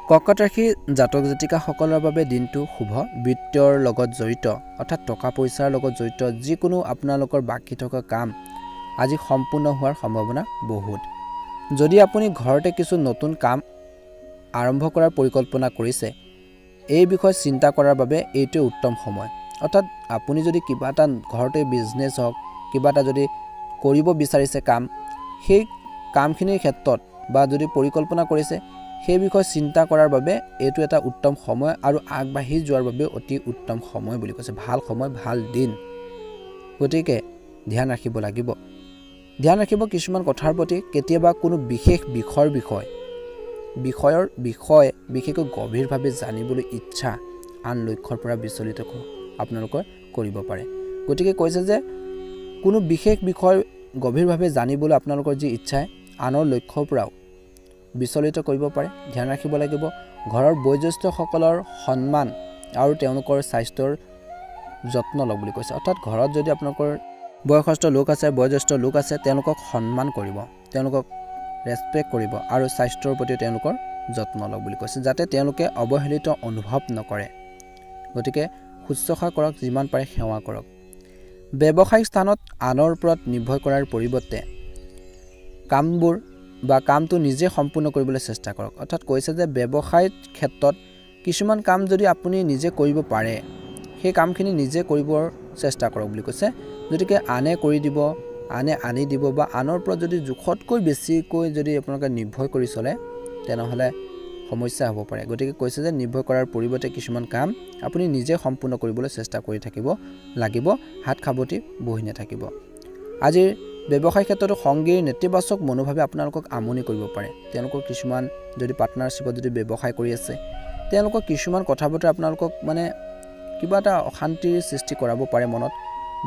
কৰ্কট ৰাশি জাতক জাতিকাসকলৰ বাবে দিনটো শুভ। বিত্তৰ লগত জড়িত, অৰ্থাৎ টকা পইচাৰ লগত জড়িত যিকোনো আপোনালোকৰ বাকী থকা কাম আজি সম্পূৰ্ণ হোৱাৰ সম্ভাৱনা বহুত। যদি আপুনি ঘৰতে কিছু নতুন কাম আৰম্ভ কৰাৰ পৰিকল্পনা কৰিছে, এই বিষয়ে চিন্তা কৰাৰ বাবে এইটোৱে উত্তম সময়। অৰ্থাৎ আপুনি যদি কিবা এটা ঘৰতে বিজনেছ হওক কিবা এটা যদি কৰিব বিচাৰিছে কাম সেই কামখিনিৰ ক্ষেত্ৰত বা যদি পৰিকল্পনা কৰিছে সেই বিষয়ে চিন্তা কৰাৰ বাবে এইটো এটা উত্তম সময় আৰু আগবাঢ়ি যোৱাৰ বাবে অতি উত্তম সময় বুলি কৈছে ভাল সময় ভাল দিন গতিকে ধ্যান ৰাখিব লাগিব ধ্যান ৰাখিব কিছুমান কথাৰ প্ৰতি কেতিয়াবা কোনো বিশেষ বিষয়ৰ বিশেষকৈ গভীৰভাৱে জানিবলৈ ইচ্ছা আন লক্ষ্যৰ পৰা বিচলিত আপোনালোকৰ কৰিব পাৰে গতিকে কৈছে যে কোনো বিশেষ বিষয় গভীৰভাৱে জানিবলৈ আপোনালোকৰ যি ইচ্ছা আনৰ লক্ষ্যৰ পৰাও বিচলিত কৰিব পাৰে ধ্যান ৰাখিব লাগিব ঘৰৰ বয়োজ্যেষ্ঠসকলৰ সন্মান আৰু তেওঁলোকৰ স্বাস্থ্যৰ যত্ন লওক বুলি কৈছে অৰ্থাৎ ঘৰত যদি আপোনালোকৰ বয়সস্থ লোক আছে বয়োজ্যেষ্ঠ লোক আছে তেওঁলোকক সন্মান কৰিব তেওঁলোকক ৰেসপেক্ট কৰিব আৰু স্বাস্থ্যৰ প্ৰতি তেওঁলোকৰ যত্ন লওক বুলি কৈছে যাতে তেওঁলোকে অৱহেলিত অনুভৱ নকৰে গতিকে শুশ্ৰূষা কৰক যিমান পাৰে সেৱা কৰক ব্যৱসায়িক স্থানত আনৰ ওপৰত নিৰ্ভৰ কৰাৰ পৰিৱৰ্তে কামটো নিজে সম্পূৰ্ণ কৰিবলৈ চেষ্টা কৰক অৰ্থাৎ কৈছে যে ব্যৱসায়িক ক্ষেত্ৰত কিছুমান কাম যদি আপুনি নিজে কৰিব পাৰে সেই কামখিনি নিজে কৰিবৰ চেষ্টা কৰক বুলি কৈছে গতিকে আনে কৰি দিব আনে আনি দিব বা আনৰ ওপৰত যদি জোখতকৈ বেছিকৈ যদি আপোনালোকে নিৰ্ভৰ কৰি চলে তেনেহলে সমস্যা হ'ব পাৰে গতিকে কৈছে যে নিৰ্ভৰ কৰাৰ পৰিৱৰ্তে কিছুমান কাম আপুনি নিজে সম্পূৰ্ণ কৰিবলৈ চেষ্টা কৰি থাকিব লাগিব হাত খাবতি বহি নাথাকিব আজিৰ ব্যৱসায় ক্ষেত্ৰত সংগীৰ নেতিবাচক মনোভাৱে আপোনালোকক আমনি কৰিব পাৰে তেওঁলোকৰ কিছুমান যদি পাৰ্টনাৰশ্বিপত যদি ব্যৱসায় কৰি আছে তেওঁলোকৰ কিছুমান কথা বতৰা আপোনালোকক মানে কিবা এটা অশান্তিৰ সৃষ্টি কৰাব পাৰে মনত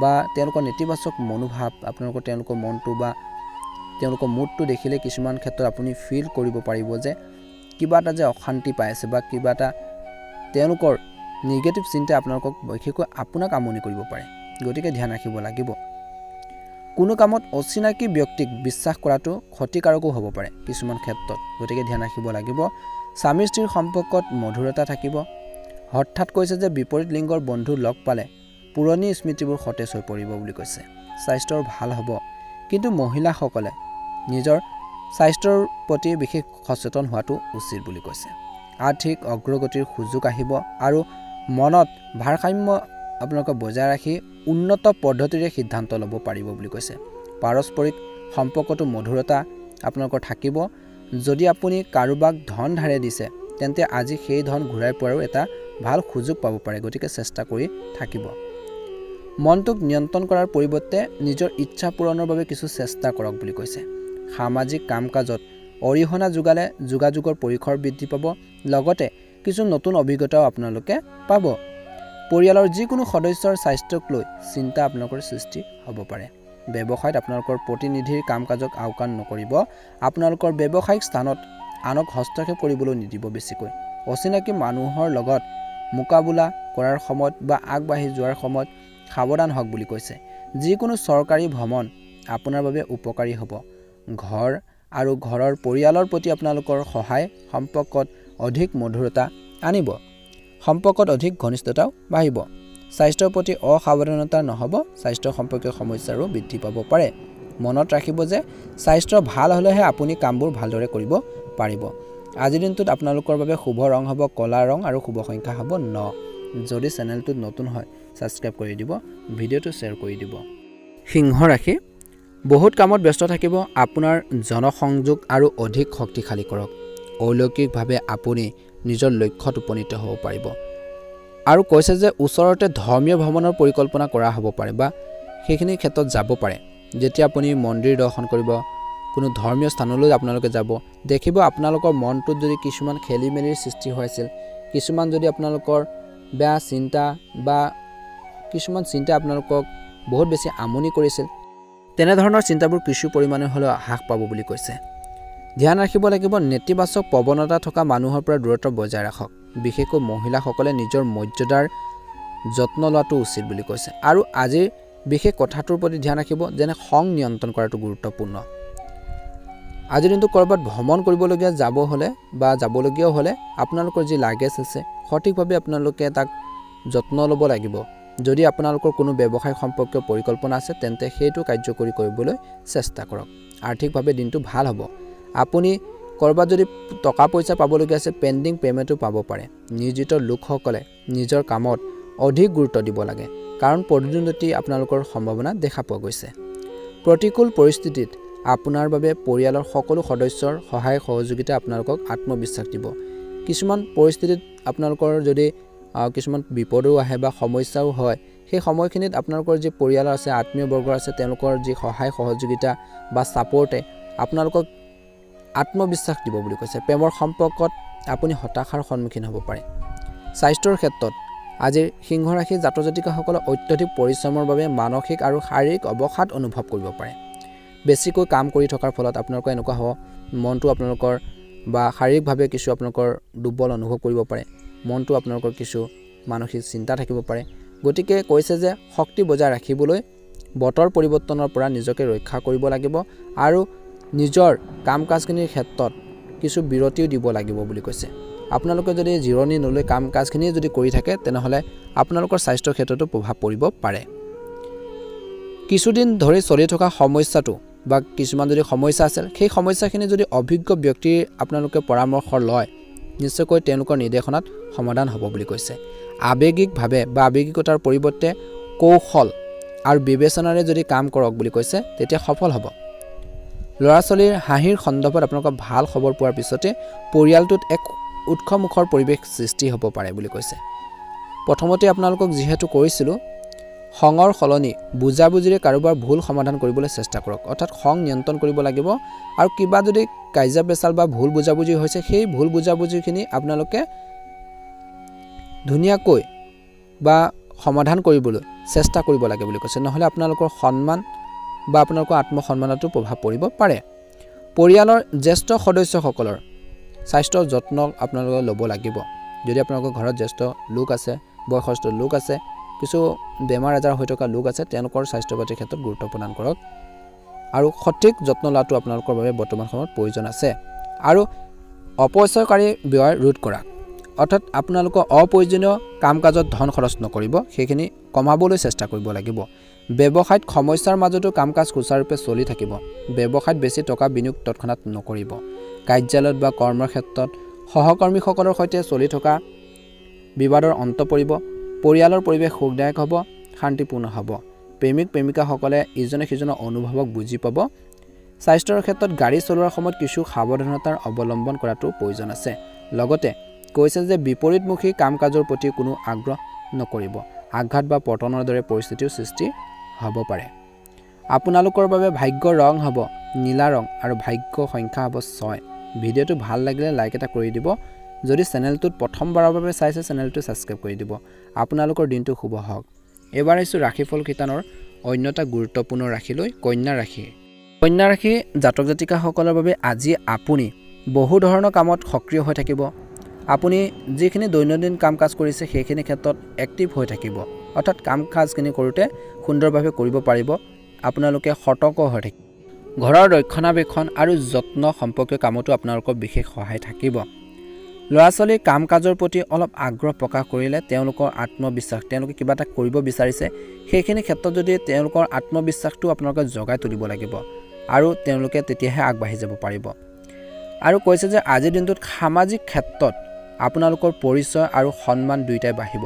বা তেওঁলোকৰ নেতিবাচক মনোভাৱ তেওঁলোকৰ মনটো বা তেওঁলোকৰ মুডটো দেখিলে কিছুমান ক্ষেত্ৰত আপুনি ফিল কৰিব পাৰিব যে কিবা এটা যে অশান্তি পাই আছে বা কিবা এটা তেওঁলোকৰ নিগেটিভ চিন্তা আপোনালোকক বিশেষকৈ আপোনাক আমনি কৰিব পাৰে গতিকে ধ্যান ৰাখিব লাগিব কোনো কামত অচিনাকি ব্যক্তিক বিশ্বাস কৰাটো ক্ষতিকাৰকো হ'ব পাৰে কিছুমান ক্ষেত্ৰত গতিকে ধ্যান ৰাখিব লাগিব স্বামী স্ত্ৰীৰ সম্পৰ্কত মধুৰতা থাকিব হঠাৎ কৈছে যে বিপৰীত লিংগৰ বন্ধু লগ পালে পুৰণি স্মৃতিবোৰ সতেজ হৈ পৰিব বুলি কৈছে স্বাস্থ্যৰ ভাল হ'ব কিন্তু মহিলাসকলে নিজৰ স্বাস্থ্যৰ প্ৰতি বিশেষ সচেতন হোৱাটো উচিত বুলি কৈছে আৰ্থিক অগ্ৰগতিৰ সুযোগ আহিব আৰু মনত ভাৰসাম্য আপোনালোকে বজাই ৰাখি উন্নত পদ্ধতিৰে সিদ্ধান্ত ল'ব পাৰিব বুলি কৈছে পাৰস্পৰিক সম্পৰ্কটো মধুৰতা আপোনালোকৰ থাকিব যদি আপুনি কাৰোবাক ধন ধাৰে দিছে তেন্তে আজি সেই ধন ঘূৰাই পোৱাৰো এটা ভাল সুযোগ পাব পাৰে গতিকে চেষ্টা কৰি থাকিব মনটোক নিয়ন্ত্ৰণ কৰাৰ পৰিৱৰ্তে নিজৰ ইচ্ছা পূৰণৰ বাবে কিছু চেষ্টা কৰক বুলি কৈছে সামাজিক কাম-কাজত অৰিহণা যোগালে যোগাযোগৰ পৰিসৰ বৃদ্ধি পাব লগতে কিছু নতুন অভিজ্ঞতাও আপোনালোকে পাব পৰিয়ালৰ যিকোনো সদস্যৰ স্বাস্থ্যক লৈ চিন্তা আপোনালোকৰ সৃষ্টি হ'ব পাৰে ব্যৱসায়ত আপোনালোকৰ প্ৰতিনিধিৰ কাম-কাজক আওকাণ নকৰিব আপোনালোকৰ ব্যৱসায়িক স্থানত আনক হস্তক্ষেপ কৰিবলৈ নিদিব বেছিকৈ অচিনাকি মানুহৰ লগত মোকাবিলা কৰাৰ সময়ত বা আগবাঢ়ি যোৱাৰ সময়ত সাৱধান হওক বুলি কৈছে যিকোনো চৰকাৰী ভ্ৰমণ আপোনাৰ বাবে উপকাৰী হ'ব ঘৰ আৰু ঘৰৰ পৰিয়ালৰ প্ৰতি আপোনালোকৰ সহায় সম্পৰ্কত অধিক মধুৰতা আনিব সম্পৰ্কত অধিক ঘনিষ্ঠতাও বাঢ়িব স্বাস্থ্যৰ প্ৰতি অসাৱধানতা নহ'ব স্বাস্থ্য সম্পৰ্কীয় সমস্যাৰো বৃদ্ধি পাব পাৰে মনত ৰাখিব যে স্বাস্থ্য ভাল হ'লেহে আপুনি কামবোৰ ভালদৰে কৰিব পাৰিব আজিৰ দিনটোত আপোনালোকৰ বাবে শুভ ৰং হ'ব কলা ৰং আৰু শুভ সংখ্যা হ'ব 9 যদি চেনেলটোত নতুন হয় সাবস্ক্ৰাইব কৰি দিব ভিডিঅ'টো শ্বেয়াৰ কৰি দিব সিংহ ৰাশি বহুত কামত ব্যস্ত থাকিব আপোনাৰ জনসংযোগ আৰু অধিক শক্তিশালী কৰক অলৌকিকভাৱে আপুনি নিজৰ লক্ষ্যত উপনীত হ'ব পাৰিব আৰু কৈছে যে ওচৰতে ধৰ্মীয় ভ্ৰমণৰ পৰিকল্পনা কৰা হ'ব পাৰে বা সেইখিনি ক্ষেত্ৰত যাব পাৰে যেতিয়া আপুনি মন্দিৰ দৰ্শন কৰিব কোনো ধৰ্মীয় স্থানলৈ আপোনালোকে যাব দেখিব আপোনালোকৰ মনটোত যদি কিছুমান খেলিমেলিৰ সৃষ্টি হৈছিল কিছুমান যদি আপোনালোকৰ বেয়া চিন্তা বা কিছুমান চিন্তা আপোনালোকক বহুত বেছি আমনি কৰিছিল তেনে ধৰণৰ চিন্তাবোৰ কিছু পৰিমাণে হ'লেও হ্ৰাস পাব বুলি কৈছে ধ্যান ৰাখিব লাগিব নেতিবাচক প্ৰৱণতা থকা মানুহৰ পৰা দূৰত্ব বজাই ৰাখক বিশেষকৈ মহিলাসকলে নিজৰ মৰ্যাদাৰ যত্ন লোৱাটো উচিত বুলি কৈছে আৰু আজিৰ বিশেষ কথাটোৰ প্ৰতি ধ্যান ৰাখিব যেনে খং নিয়ন্ত্ৰণ কৰাটো গুৰুত্বপূৰ্ণ আজিৰ দিনটো কৰবাত ভ্ৰমণ কৰিবলগীয়া যাবলগীয়া হ'লে আপোনালোকৰ যি লাগেজ আছে সঠিকভাৱে আপোনালোকে তাক যত্ন ল'ব লাগিব যদি আপোনালোকৰ কোনো ব্যৱসায় সম্পৰ্কীয় পৰিকল্পনা আছে তেন্তে সেইটো কাৰ্যকৰী কৰিবলৈ চেষ্টা কৰক আৰ্থিকভাৱে দিনটো ভাল হ'ব আপুনি কৰবাত যদি টকা পইচা পাবলগীয়া আছে পেন্ডিং পেমেন্টও পাব পাৰে নিয়োজিত লোকসকলে নিজৰ কামত অধিক গুৰুত্ব দিব লাগে কাৰণ পদোন্নতি আপোনালোকৰ সম্ভাৱনা দেখা পোৱা গৈছে। প্ৰতিকূল পৰিস্থিতিত আপোনাৰ বাবে পৰিয়ালৰ সকলো সদস্যৰ সহায় সহযোগিতা আপোনালোকক আত্মবিশ্বাস দিব। কিছুমান পৰিস্থিতিত আপোনালোকৰ যদি কিছুমান বিপদো আহে বা সমস্যাও হয়, সেই সময়খিনিত আপোনালোকৰ যি পৰিয়াল আছে, আত্মীয়বৰ্গ আছে, তেওঁলোকৰ যি সহায় সহযোগিতা বা ছাপৰ্টে আপোনালোকক আত্মবিশ্বাস দিব বুলি কৈছে। প্ৰেমৰ সম্পৰ্কত আপুনি হতাশাৰ সন্মুখীন হ'ব পাৰে। স্বাস্থ্যৰ ক্ষেত্ৰত আজিৰ সিংহ ৰাশি জাতক জাতিকাসকলে অত্যধিক পৰিশ্ৰমৰ বাবে মানসিক আৰু শাৰীৰিক অৱসাদ অনুভৱ কৰিব পাৰে। বেছিকৈ কাম কৰি থকাৰ ফলত আপোনালোকৰ এনেকুৱা হ'ব, মনটো আপোনালোকৰ বা শাৰীৰিকভাৱে কিছু আপোনালোকৰ দুৰ্বল অনুভৱ কৰিব পাৰে। মনটো আপোনালোকৰ কিছু মানসিক চিন্তা থাকিব পাৰে। গতিকে কৈছে যে শক্তি বজাই ৰাখিবলৈ বতৰ পৰিৱৰ্তনৰ পৰা নিজকে ৰক্ষা কৰিব লাগিব আৰু নিজৰ কাম কাজখিনিৰ ক্ষেত্ৰত কিছু বিৰতিও দিব লাগিব বুলি কৈছে। আপোনালোকে যদি জিৰণি নলৈ কাম কাজখিনি যদি কৰি থাকে, তেনেহ'লে আপোনালোকৰ স্বাস্থ্যৰ ক্ষেত্ৰতো প্ৰভাৱ পৰিব পাৰে। কিছুদিন ধৰি চলি থকা সমস্যাটো বা কিছুমান যদি সমস্যা আছিল, সেই সমস্যাখিনি যদি অভিজ্ঞ ব্যক্তিৰ আপোনালোকে পৰামৰ্শ লয়, নিশ্চয়কৈ তেওঁলোকৰ নিৰ্দেশনাত সমাধান হ'ব বুলি কৈছে। আৱেগিকভাৱে বা আৱেগিকতাৰ পৰিৱৰ্তে কৌশল আৰু বিবেচনাৰে যদি কাম কৰক বুলি কৈছে, তেতিয়া সফল হ'ব। ল'ৰা ছোৱালীৰ হাঁহিৰ সন্দৰ্ভত আপোনালোকৰ ভাল খবৰ পোৱাৰ পিছতে পৰিয়ালটোত এক উৎসৱমুখৰ পৰিৱেশ সৃষ্টি হ'ব পাৰে বুলি কৈছে। প্ৰথমতে আপোনালোকক যিহেতু কৰিছিলোঁ, খঙৰ সলনি বুজাবুজিৰে কাৰোবাৰ ভুল সমাধান কৰিবলৈ চেষ্টা কৰক। অৰ্থাৎ খং নিয়ন্ত্ৰণ কৰিব লাগিব আৰু কিবা যদি কাজিয়া পেচাল বা ভুল বুজাবুজি হৈছে, সেই ভুল বুজাবুজিখিনি আপোনালোকে ধুনীয়াকৈ বা সমাধান কৰিবলৈ চেষ্টা কৰিব লাগে বুলি কৈছে। নহ'লে আপোনালোকৰ সন্মান বা আপোনালোকৰ আত্মসন্মানতো প্ৰভাৱ পৰিব পাৰে। পৰিয়ালৰ জ্যেষ্ঠ সদস্যসকলৰ স্বাস্থ্যৰ যত্ন আপোনালোকে ল'ব লাগিব। যদি আপোনালোকৰ ঘৰত জ্যেষ্ঠ লোক আছে, বয়সস্থ লোক আছে, কিছু বেমাৰ আজাৰ হৈ থকা লোক আছে, তেওঁলোকৰ স্বাস্থ্য পাতিৰ ক্ষেত্ৰত গুৰুত্ব প্ৰদান কৰক আৰু সঠিক যত্ন লোৱাটো আপোনালোকৰ বাবে বৰ্তমান সময়ত প্ৰয়োজন আছে। আৰু অপচয়কাৰী ব্যয় ৰোধ কৰা, অৰ্থাৎ আপোনালোকৰ অপ্ৰয়োজনীয় কাম কাজত ধন খৰচ নকৰিব, সেইখিনি কমাবলৈ চেষ্টা কৰিব লাগিব। ব্যৱসায়ত সমস্যাৰ মাজতো কাম কাজ সুচাৰুৰূপে চলি থাকিব। ব্যৱসায়ত বেছি টকা বিনিয়োগ তৎক্ষণাত নকৰিব। কাৰ্যালয়ত বা কৰ্মৰ ক্ষেত্ৰত সহকৰ্মীসকলৰ সৈতে চলি থকা বিবাদৰ অন্ত পৰিব। পৰিয়ালৰ পৰিৱেশ সুখদায়ক হ'ব, শান্তিপূৰ্ণ হ'ব। প্ৰেমিক প্ৰেমিকাসকলে ইজনে সিজনৰ অনুভৱক বুজি পাব। স্বাস্থ্যৰ ক্ষেত্ৰত গাড়ী চলোৱাৰ সময়ত কিছু সাৱধানতাৰ অৱলম্বন কৰাটো প্ৰয়োজন আছে। লগতে কৈছে যে বিপৰীতমুখী কাম কাজৰ প্ৰতি কোনো আগ্ৰহ নকৰিব। আঘাত বা পতনৰ দৰে পৰিস্থিতিৰ সৃষ্টি হ'ব পাৰে। আপোনালোকৰ বাবে ভাগ্যৰ ৰং হ'ব নীলা ৰং আৰু ভাগ্য সংখ্যা হ'ব 6। ভিডিঅ'টো ভাল লাগিলে লাইক এটা কৰি দিব। যদি চেনেলটোত প্ৰথমবাৰৰ বাবে চাইছে, চেনেলটো ছাবস্ক্ৰাইব কৰি দিব। আপোনালোকৰ দিনটো শুভ হওক। এবাৰ আহিছোঁ ৰাশিফল শিতানৰ অন্য এটা গুৰুত্বপূৰ্ণ ৰাশিলৈ, কন্যা ৰাশি। কন্যা ৰাশি জাতক জাতিকাসকলৰ বাবে আজি আপুনি বহু ধৰণৰ কামত সক্ৰিয় হৈ থাকিব। আপুনি যিখিনি দৈনন্দিন কাম কাজ কৰিছে, সেইখিনি ক্ষেত্ৰত এক্টিভ হৈ থাকিব। অৰ্থাৎ কাম কাজখিনি কৰোঁতে সুন্দৰভাৱে কৰিব পাৰিব। আপোনালোকে সতৰ্ক হৈ থাকিব। ঘৰৰ ৰক্ষণাবেক্ষণ আৰু যত্ন সম্পৰ্কীয় কামতো আপোনালোকৰ বিশেষ সহায় থাকিব। ল'ৰা ছোৱালীৰ কাম কাজৰ প্ৰতি অলপ আগ্ৰহ প্ৰকাশ কৰিলে তেওঁলোকৰ আত্মবিশ্বাস, তেওঁলোকে কিবা এটা কৰিব বিচাৰিছে, সেইখিনি ক্ষেত্ৰত যদি তেওঁলোকৰ আত্মবিশ্বাসটো আপোনালোকে জগাই তুলিব লাগিব আৰু তেওঁলোকে তেতিয়াহে আগবাঢ়ি যাব পাৰিব। আৰু কৈছে যে আজিৰ দিনটোত সামাজিক ক্ষেত্ৰত আপোনালোকৰ পৰিচয় আৰু সন্মান দুয়োটাই বাঢ়িব।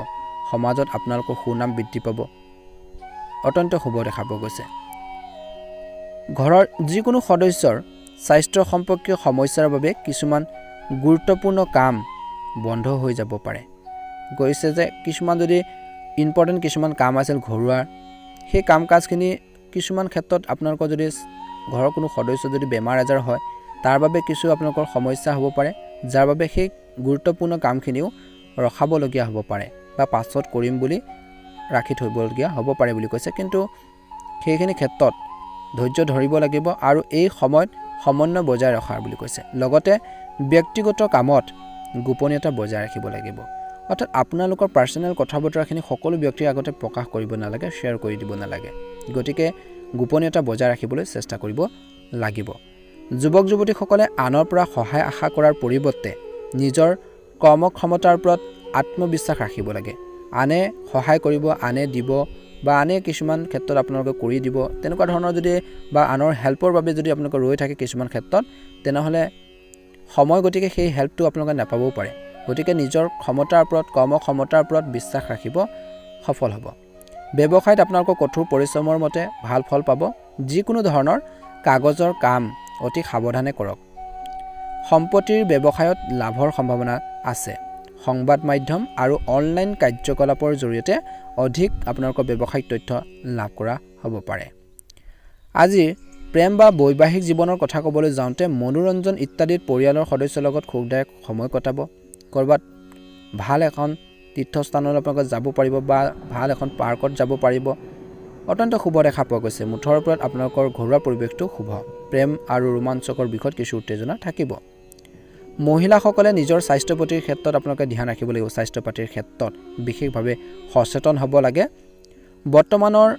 সমাজত আপোনালোকৰ সুনাম বৃদ্ধি পাব। অত্যন্ত শুভ দেখা পোৱা গৈছে। ঘৰৰ যিকোনো সদস্যৰ স্বাস্থ্য সম্পৰ্কীয় সমস্যাৰ বাবে কিছুমান গুৰুত্বপূৰ্ণ কাম বন্ধ হৈ যাব পাৰে। কৈছে যে কিছুমান যদি ইম্পৰ্টেণ্ট কিছুমান কাম আছিল ঘৰুৱা, সেই কাম কাজখিনি কিছুমান ক্ষেত্ৰত আপোনালোকৰ যদি ঘৰৰ কোনো সদস্য যদি বেমাৰ আজাৰ হয়, তাৰ বাবে কিছু আপোনালোকৰ সমস্যা হ'ব পাৰে, যাৰ বাবে সেই গুৰুত্বপূৰ্ণ কামখিনিও ৰখাবলগীয়া হ'ব পাৰে বা পাছত কৰিম বুলি ৰাখি থ'বলগীয়া হ'ব পাৰে বুলি কৈছে। কিন্তু সেইখিনি ক্ষেত্ৰত ধৈৰ্য ধৰিব লাগিব আৰু এই সময়ত সমন্বয় বজাই ৰখাৰ বুলি কৈছে। লগতে ব্যক্তিগত কামত গোপনীয়তা বজাই ৰাখিব লাগিব। অৰ্থাৎ আপোনালোকৰ পাৰ্চনেল কথা বতৰাখিনি সকলো ব্যক্তিৰ আগতে প্ৰকাশ কৰিব নালাগে, শ্বেয়াৰ কৰি দিব নালাগে। গতিকে গোপনীয়তা বজাই ৰাখিবলৈ চেষ্টা কৰিব লাগিব। যুৱক যুৱতীসকলে আনৰ পৰা সহায় আশা কৰাৰ পৰিৱৰ্তে নিজৰ কৰ্মক্ষমতাৰ ওপৰত আত্মবিশ্বাস ৰাখিব লাগে। আনে সহায় কৰিব, আনে দিব বা আনে কিছুমান ক্ষেত্ৰত আপোনালোকে কৰি দিব, তেনেকুৱা ধৰণৰ যদি বা আনৰ হেল্পৰ বাবে যদি আপোনালোকে ৰৈ থাকে কিছুমান ক্ষেত্ৰত, তেনেহ'লে সময় গতিকে সেই হেল্পটো আপোনালোকে নাপাবও পাৰে। গতিকে নিজৰ ক্ষমতাৰ ওপৰত, কৰ্মক্ষমতাৰ ওপৰত বিশ্বাস ৰাখিব, সফল হ'ব। ব্যৱসায়ত আপোনালোকৰ কঠোৰ পৰিশ্ৰমৰ মতে ভাল ফল পাব। যিকোনো ধৰণৰ কাগজৰ কাম অতি সাৱধানে কৰক। সম্পত্তিৰ ব্যৱসায়ত লাভৰ সম্ভাৱনা আছে। সংবাদ মাধ্যম আৰু অনলাইন কাৰ্যকলাপৰ জৰিয়তে অধিক আপোনালোকৰ ব্যৱসায়িক তথ্য লাভ কৰা হ'ব পাৰে। আজি প্ৰেম বা বৈবাহিক জীৱনৰ কথা ক'বলৈ যাওঁতে মনোৰঞ্জন ইত্যাদিত পৰিয়ালৰ সদস্যৰ লগত সুখদায়ক সময় কটাব। ক'ৰবাত ভাল এখন তীৰ্থস্থানলৈ আপোনালোকে যাব পাৰিব বা ভাল এখন পাৰ্কত যাব পাৰিব। অত্যন্ত শুভ দেখা পোৱা গৈছে। মুঠৰ ওপৰত আপোনালোকৰ ঘৰুৱা পৰিৱেশটো শুভ। প্ৰেম আৰু ৰোমাঞ্চকৰ বিষয়ত কিছু উত্তেজনা থাকিব। মহিলাসকলে নিজৰ স্বাস্থ্য পাতিৰ ক্ষেত্ৰত আপোনালোকে ধ্যান ৰাখিব লাগিব। স্বাস্থ্য পাতিৰ ক্ষেত্ৰত বিশেষভাৱে সচেতন হ'ব লাগে। বৰ্তমানৰ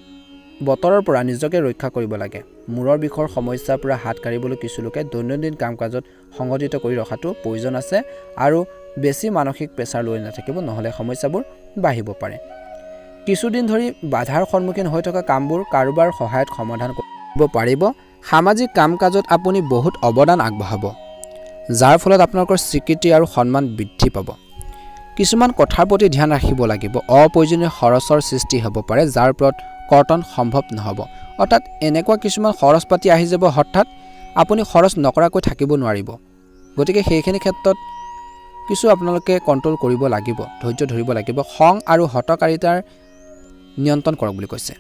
বতৰৰ পৰা নিজকে ৰক্ষা কৰিব লাগে। মূৰৰ বিষৰ সমস্যাৰ পৰা হাত কাঢ়িবলৈ কিছু লোকে দৈনন্দিন কাম কাজত সংগঠিত কৰি ৰখাটো প্ৰয়োজন আছে আৰু বেছি মানসিক প্ৰেছাৰ লৈ নাথাকিব, নহ'লে সমস্যাবোৰ বাঢ়িব পাৰে। কিছুদিন ধৰি বাধাৰ সন্মুখীন হৈ থকা কামবোৰ কাৰোবাৰ সহায়ত সমাধান কৰিব পাৰিব। সামাজিক কাম কাজত আপুনি বহুত অৱদান আগবঢ়াব, যাৰ ফলত আপোনালোকৰ স্বীকৃতি আৰু সন্মান বৃদ্ধি পাব। কিছুমান কথাৰ প্ৰতি ধ্যান ৰাখিব লাগিব। অপ্ৰয়োজনীয় খৰচৰ সৃষ্টি হ'ব পাৰে, যাৰ ওপৰত কৰ্তন সম্ভৱ নহ'ব। অৰ্থাৎ এনেকুৱা কিছুমান খৰচ পাতি আহি যাব, হঠাৎ আপুনি খৰচ নকৰাকৈ থাকিব নোৱাৰিব। গতিকে সেইখিনি ক্ষেত্ৰত কিছু আপোনালোকে কণ্ট্ৰল কৰিব লাগিব, ধৈৰ্য ধৰিব লাগিব। খং আৰু হঠকাৰিতাৰ নিয়ন্ত্ৰণ কৰক বুলি কৈছে।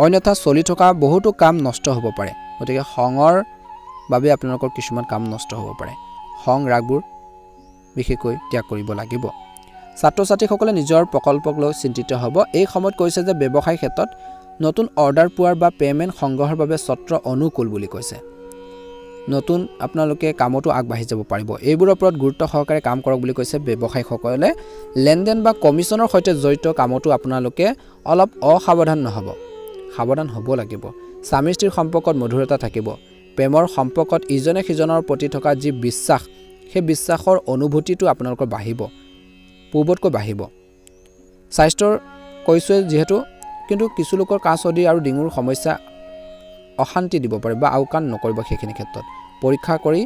অন্যথা চলি থকা বহুতো কাম নষ্ট হ'ব পাৰে। গতিকে খঙৰ বাবে আপোনালোকৰ কিছুমান কাম নষ্ট হ'ব পাৰে। খং ৰাগবোৰ বিশেষকৈ ত্যাগ কৰিব লাগিব। ছাত্ৰ ছাত্ৰীসকলে নিজৰ প্ৰকল্পক লৈ চিন্তিত হ'ব। এই সময়ত কৈছে যে ব্যৱসায় ক্ষেত্ৰত নতুন অৰ্ডাৰ পোৱাৰ বা পে'মেণ্ট সংগ্ৰহৰ বাবে চত্ৰ অনুকূল বুলি কৈছে। নতুন আপোনালোকে কামতো আগবাঢ়ি যাব পাৰিব। এইবোৰৰ ওপৰত গুৰুত্ব সহকাৰে কাম কৰক বুলি কৈছে ব্যৱসায়ীসকলে। লেনদেন বা কমিশ্যনৰ সৈতে জড়িত কামতো আপোনালোকে অলপ অসাৱধান নহ'ব, সাৱধান হ'ব লাগিব। স্বামী স্ত্ৰীৰ সম্পৰ্কত মধুৰতা থাকিব। প্ৰেমৰ সম্পৰ্কত ইজনে সিজনৰ প্ৰতি থকা যি বিশ্বাস, সেই বিশ্বাসৰ অনুভূতিটো আপোনালোকৰ বাঢ়িব, পূৰ্বতকৈ বাঢ়িব। স্বাস্থ্যৰ কৈছোৱে যিহেতু, কিন্তু কিছু লোকৰ কাহ চৰ্দি আৰু ডিঙুৰ সমস্যা অশান্তি দিব পাৰে বা আওকাণ নকৰিব। সেইখিনি ক্ষেত্ৰত পৰীক্ষা কৰি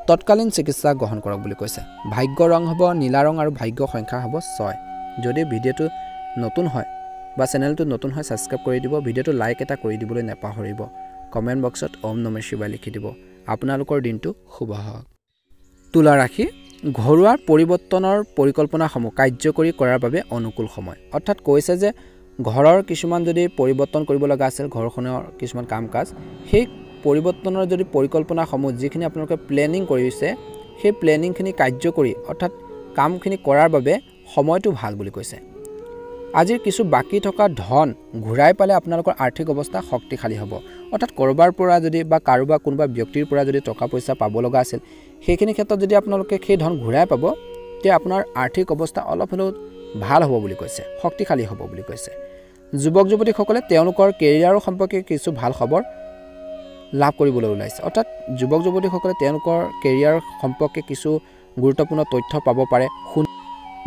তৎকালীন চিকিৎসা গ্ৰহণ কৰক বুলি কৈছে। ভাগ্য ৰং হ'ব নীলা ৰং আৰু ভাগ্য সংখ্যা হ'ব 6। যদি ভিডিঅ'টো নতুন হয় বা চেনেলটো নতুন হয়, ছাবস্ক্ৰাইব কৰি দিব। ভিডিঅ'টো লাইক এটা কৰি দিবলৈ নাপাহৰিব। কমেণ্ট বক্সত ওম নমঃ শিৱায় লিখি দিব। আপোনালোকৰ দিনটো শুভ হওক। তুলা ৰাশি, ঘৰুৱা পৰিৱৰ্তনৰ পৰিকল্পনাসমূহ কাৰ্যকৰী কৰাৰ বাবে অনুকূল সময়। অৰ্থাৎ কৈছে যে ঘৰৰ কিছুমান যদি পৰিৱৰ্তন কৰিব লগা আছিল, ঘৰখনৰ কিছুমান কাম কাজ, সেই পৰিৱৰ্তনৰ যদি পৰিকল্পনাসমূহ যিখিনি আপোনালোকে প্লেনিং কৰিছে, সেই প্লেনিংখিনি কাৰ্যকৰী অৰ্থাৎ কামখিনি কৰাৰ বাবে সময়টো ভাল বুলি কৈছে। আজিৰ কিছু বাকী থকা ধন ঘূৰাই পালে আপোনালোকৰ আৰ্থিক অৱস্থা শক্তিশালী হ'ব। অৰ্থাৎ ক'ৰবাৰ পৰা যদি বা কাৰোবাৰ কোনোবা ব্যক্তিৰ পৰা যদি টকা পইচা পাব লগা আছিল, সেইখিনি ক্ষেত্ৰত যদি আপোনালোকে সেই ধন ঘূৰাই পাব, তেতিয়া আপোনাৰ আৰ্থিক অৱস্থা অলপ হ'লেও ভাল হ'ব বুলি কৈছে, শক্তিশালী হ'ব বুলি কৈছে। যুৱক যুৱতীসকলে তেওঁলোকৰ কেৰিয়াৰৰ সম্পৰ্কে কিছু ভাল খবৰ লাভ কৰিবলৈ ওলাইছে। অৰ্থাৎ যুৱক যুৱতীসকলে তেওঁলোকৰ কেৰিয়াৰ সম্পৰ্কে কিছু গুৰুত্বপূৰ্ণ তথ্য পাব পাৰে,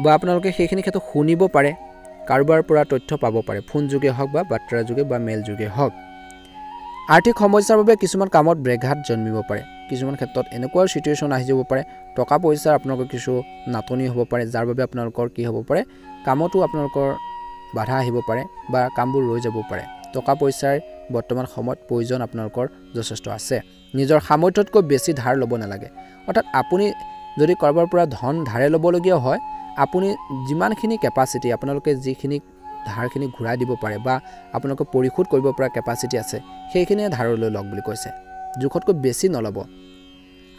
বা আপোনালোকে সেইখিনি ক্ষেত্ৰত শুনিব পাৰে, কাৰোবাৰ পৰা তথ্য পাব পাৰে, ফোন যোগে হওক বা বাৰ্তা যোগে বা মেইল যোগে হওক। আৰ্থিক সমস্যাৰ বাবে কিছুমান কামত ব্যাঘাত জন্মিব পাৰে। কিছুমান ক্ষেত্ৰত এনেকুৱা চিটুৱেশ্যন আহি যাব পাৰে, টকা পইচাৰ আপোনালোকৰ কিছু নাটনি হ'ব পাৰে, যাৰ বাবে আপোনালোকৰ কি হ'ব পাৰে, কামতো আপোনালোকৰ বাধা আহিব পাৰে বা কামবোৰ ৰৈ যাব পাৰে। টকা পইচাৰ বৰ্তমান সময়ত প্ৰয়োজন আপোনালোকৰ যথেষ্ট আছে। নিজৰ সামৰ্থ্যতকৈ বেছি ধাৰ ল'ব নালাগে। অৰ্থাৎ আপুনি যদি কাৰোবাৰ পৰা ধন ধাৰে ল'বলগীয়া হয়, আপুনি যিমানখিনি কেপাচিটি আপোনালোকে যিখিনি ধাৰখিনি ঘূৰাই দিব পাৰে বা আপোনালোকে পৰিশোধ কৰিব পৰা কেপাচিটি আছে, সেইখিনিয়ে ধাৰলৈ লওক বুলি কৈছে। জোখতকৈ বেছি নল'ব।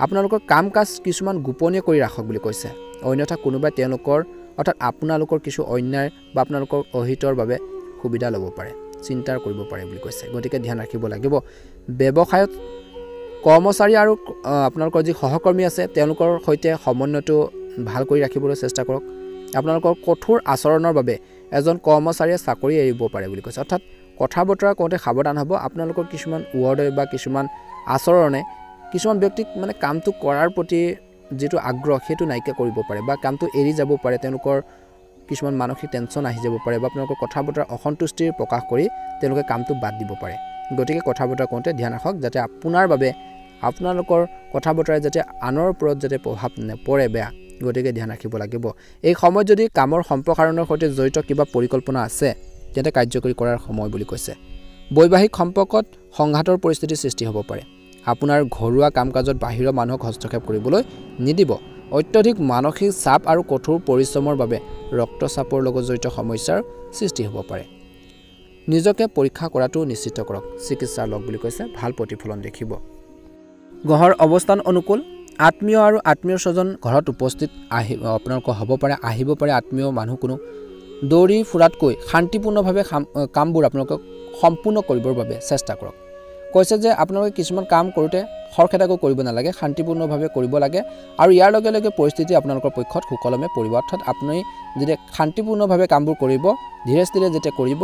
আপোনালোকৰ কাম কাজ কিছুমান গোপনীয় কৰি ৰাখক বুলি কৈছে। অন্যথা কোনোবাই তেওঁলোকৰ অৰ্থাৎ আপোনালোকৰ কিছু অন্যায় বা আপোনালোকৰ অহিতৰ বাবে সুবিধা ল'ব পাৰে, চিন্তা কৰিব পাৰে বুলি কৈছে। গতিকে ধ্যান ৰাখিব লাগিব। ব্যৱসায়ত কৰ্মচাৰী আৰু আপোনালোকৰ যি সহকৰ্মী আছে, তেওঁলোকৰ সৈতে সমন্বয়টো ভাল কৰি ৰাখিবলৈ চেষ্টা কৰক। আপোনালোকৰ কঠোৰ আচৰণৰ বাবে এজন কৰ্মচাৰীয়ে চাকৰি এৰিব পাৰে বুলি কৈছে। অৰ্থাৎ কথা বতৰা কওঁতে সাৱধান হ'ব। আপোনালোকৰ কিছুমান ৱৰ্ডে বা কিছুমান আচৰণে কিছুমান ব্যক্তিক মানে কামটো কৰাৰ প্ৰতি যিটো আগ্ৰহ, সেইটো নাইকিয়া কৰিব পাৰে বা কামটো এৰি যাব পাৰে। তেওঁলোকৰ কিছুমান মানসিক টেনশ্যন আহি যাব পাৰে বা আপোনালোকৰ কথা বতৰা অসন্তুষ্টিৰ প্ৰকাশ কৰি তেওঁলোকে কামটো বাদ দিব পাৰে। গতিকে কথা বতৰা কওঁতে ধ্যান ৰাখক, যাতে আপোনাৰ বাবে আপোনালোকৰ কথা বতৰাই যাতে আনৰ ওপৰত যাতে প্ৰভাৱ নপৰে বেয়া। গতিকে ধ্যান ৰাখিব লাগিব। এই সময়ত যদি কামৰ সম্প্ৰসাৰণৰ সৈতে জড়িত কিবা পৰিকল্পনা আছে, তেন্তে কাৰ্যকৰী কৰাৰ সময় বুলি কৈছে। বৈবাহিক সম্পৰ্কত সংঘাতৰ পৰিস্থিতিৰ সৃষ্টি হ'ব পাৰে। আপোনাৰ ঘৰুৱা কাম-কাজত বাহিৰৰ মানুহক হস্তক্ষেপ কৰিবলৈ নিদিব। অত্যধিক মানসিক চাপ আৰু কঠোৰ পৰিশ্ৰমৰ বাবে ৰক্তচাপৰ লগত জড়িত সমস্যাৰ সৃষ্টি হ'ব পাৰে। নিজকে পৰীক্ষা কৰাটো নিশ্চিত কৰক, চিকিৎসা লওক বুলি কৈছে, ভাল প্ৰতিফলন দেখিব। গ্ৰহৰ অৱস্থান অনুকূল। আত্মীয় আৰু আত্মীয় স্বজন ঘৰত উপস্থিত আপোনালোকৰ হ'ব পাৰে, আহিব পাৰে। আত্মীয় মানুহ কোনো দৌৰি ফুৰাতকৈ শান্তিপূৰ্ণভাৱে কামবোৰ আপোনালোকে সম্পূৰ্ণ কৰিবৰ বাবে চেষ্টা কৰক। কৈছে যে আপোনালোকে কিছুমান কাম কৰোঁতে খৰখেদাকৈ কৰিব নালাগে, শান্তিপূৰ্ণভাৱে কৰিব লাগে আৰু ইয়াৰ লগে লগে পৰিস্থিতি আপোনালোকৰ পক্ষত সুকলমে পৰিব। অৰ্থাৎ আপুনি যেতিয়া শান্তিপূৰ্ণভাৱে কামবোৰ কৰিব, ধীৰে স্থিৰে যেতিয়া কৰিব,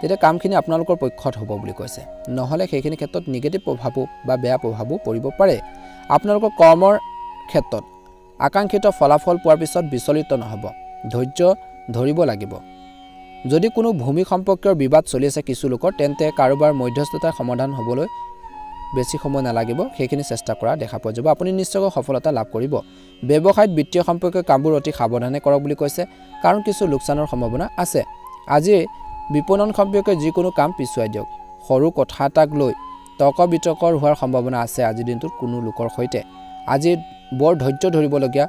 তেতিয়া কামখিনি আপোনালোকৰ পক্ষত হ'ব বুলি কৈছে। নহ'লে সেইখিনি ক্ষেত্ৰত নিগেটিভ প্ৰভাৱো বা বেয়া প্ৰভাৱো পৰিব পাৰে। আপোনালোকৰ কৰ্মৰ ক্ষেত্ৰত আকাংক্ষিত ফলাফল পোৱাৰ পিছত বিচলিত নহ'ব, ধৈৰ্য ধৰিব লাগিব। যদি কোনো ভূমি সম্পৰ্কীয় বিবাদ চলি আছে কিছু লোকৰ, তেন্তে কাৰোবাৰ মধ্যস্থতাৰ সমাধান হ'বলৈ বেছি সময় নালাগিব, সেইখিনি চেষ্টা কৰা দেখা পোৱা যাব। আপুনি নিশ্চয়কৈ সফলতা লাভ কৰিব। ব্যৱসায়ত বিত্তীয় সম্পৰ্কীয় কামবোৰ অতি সাৱধানে কৰক বুলি কৈছে, কাৰণ কিছু লোকচানৰ সম্ভাৱনা আছে। আজি বিপণন সম্পৰ্কীয় যিকোনো কাম পিছুৱাই দিয়ক। সৰু কথা এটাক লৈ তৰ্ক বিতৰ্কৰ হোৱাৰ সম্ভাৱনা আছে আজিৰ দিনটোত কোনো লোকৰ সৈতে। আজি বৰ ধৈৰ্য ধৰিবলগীয়া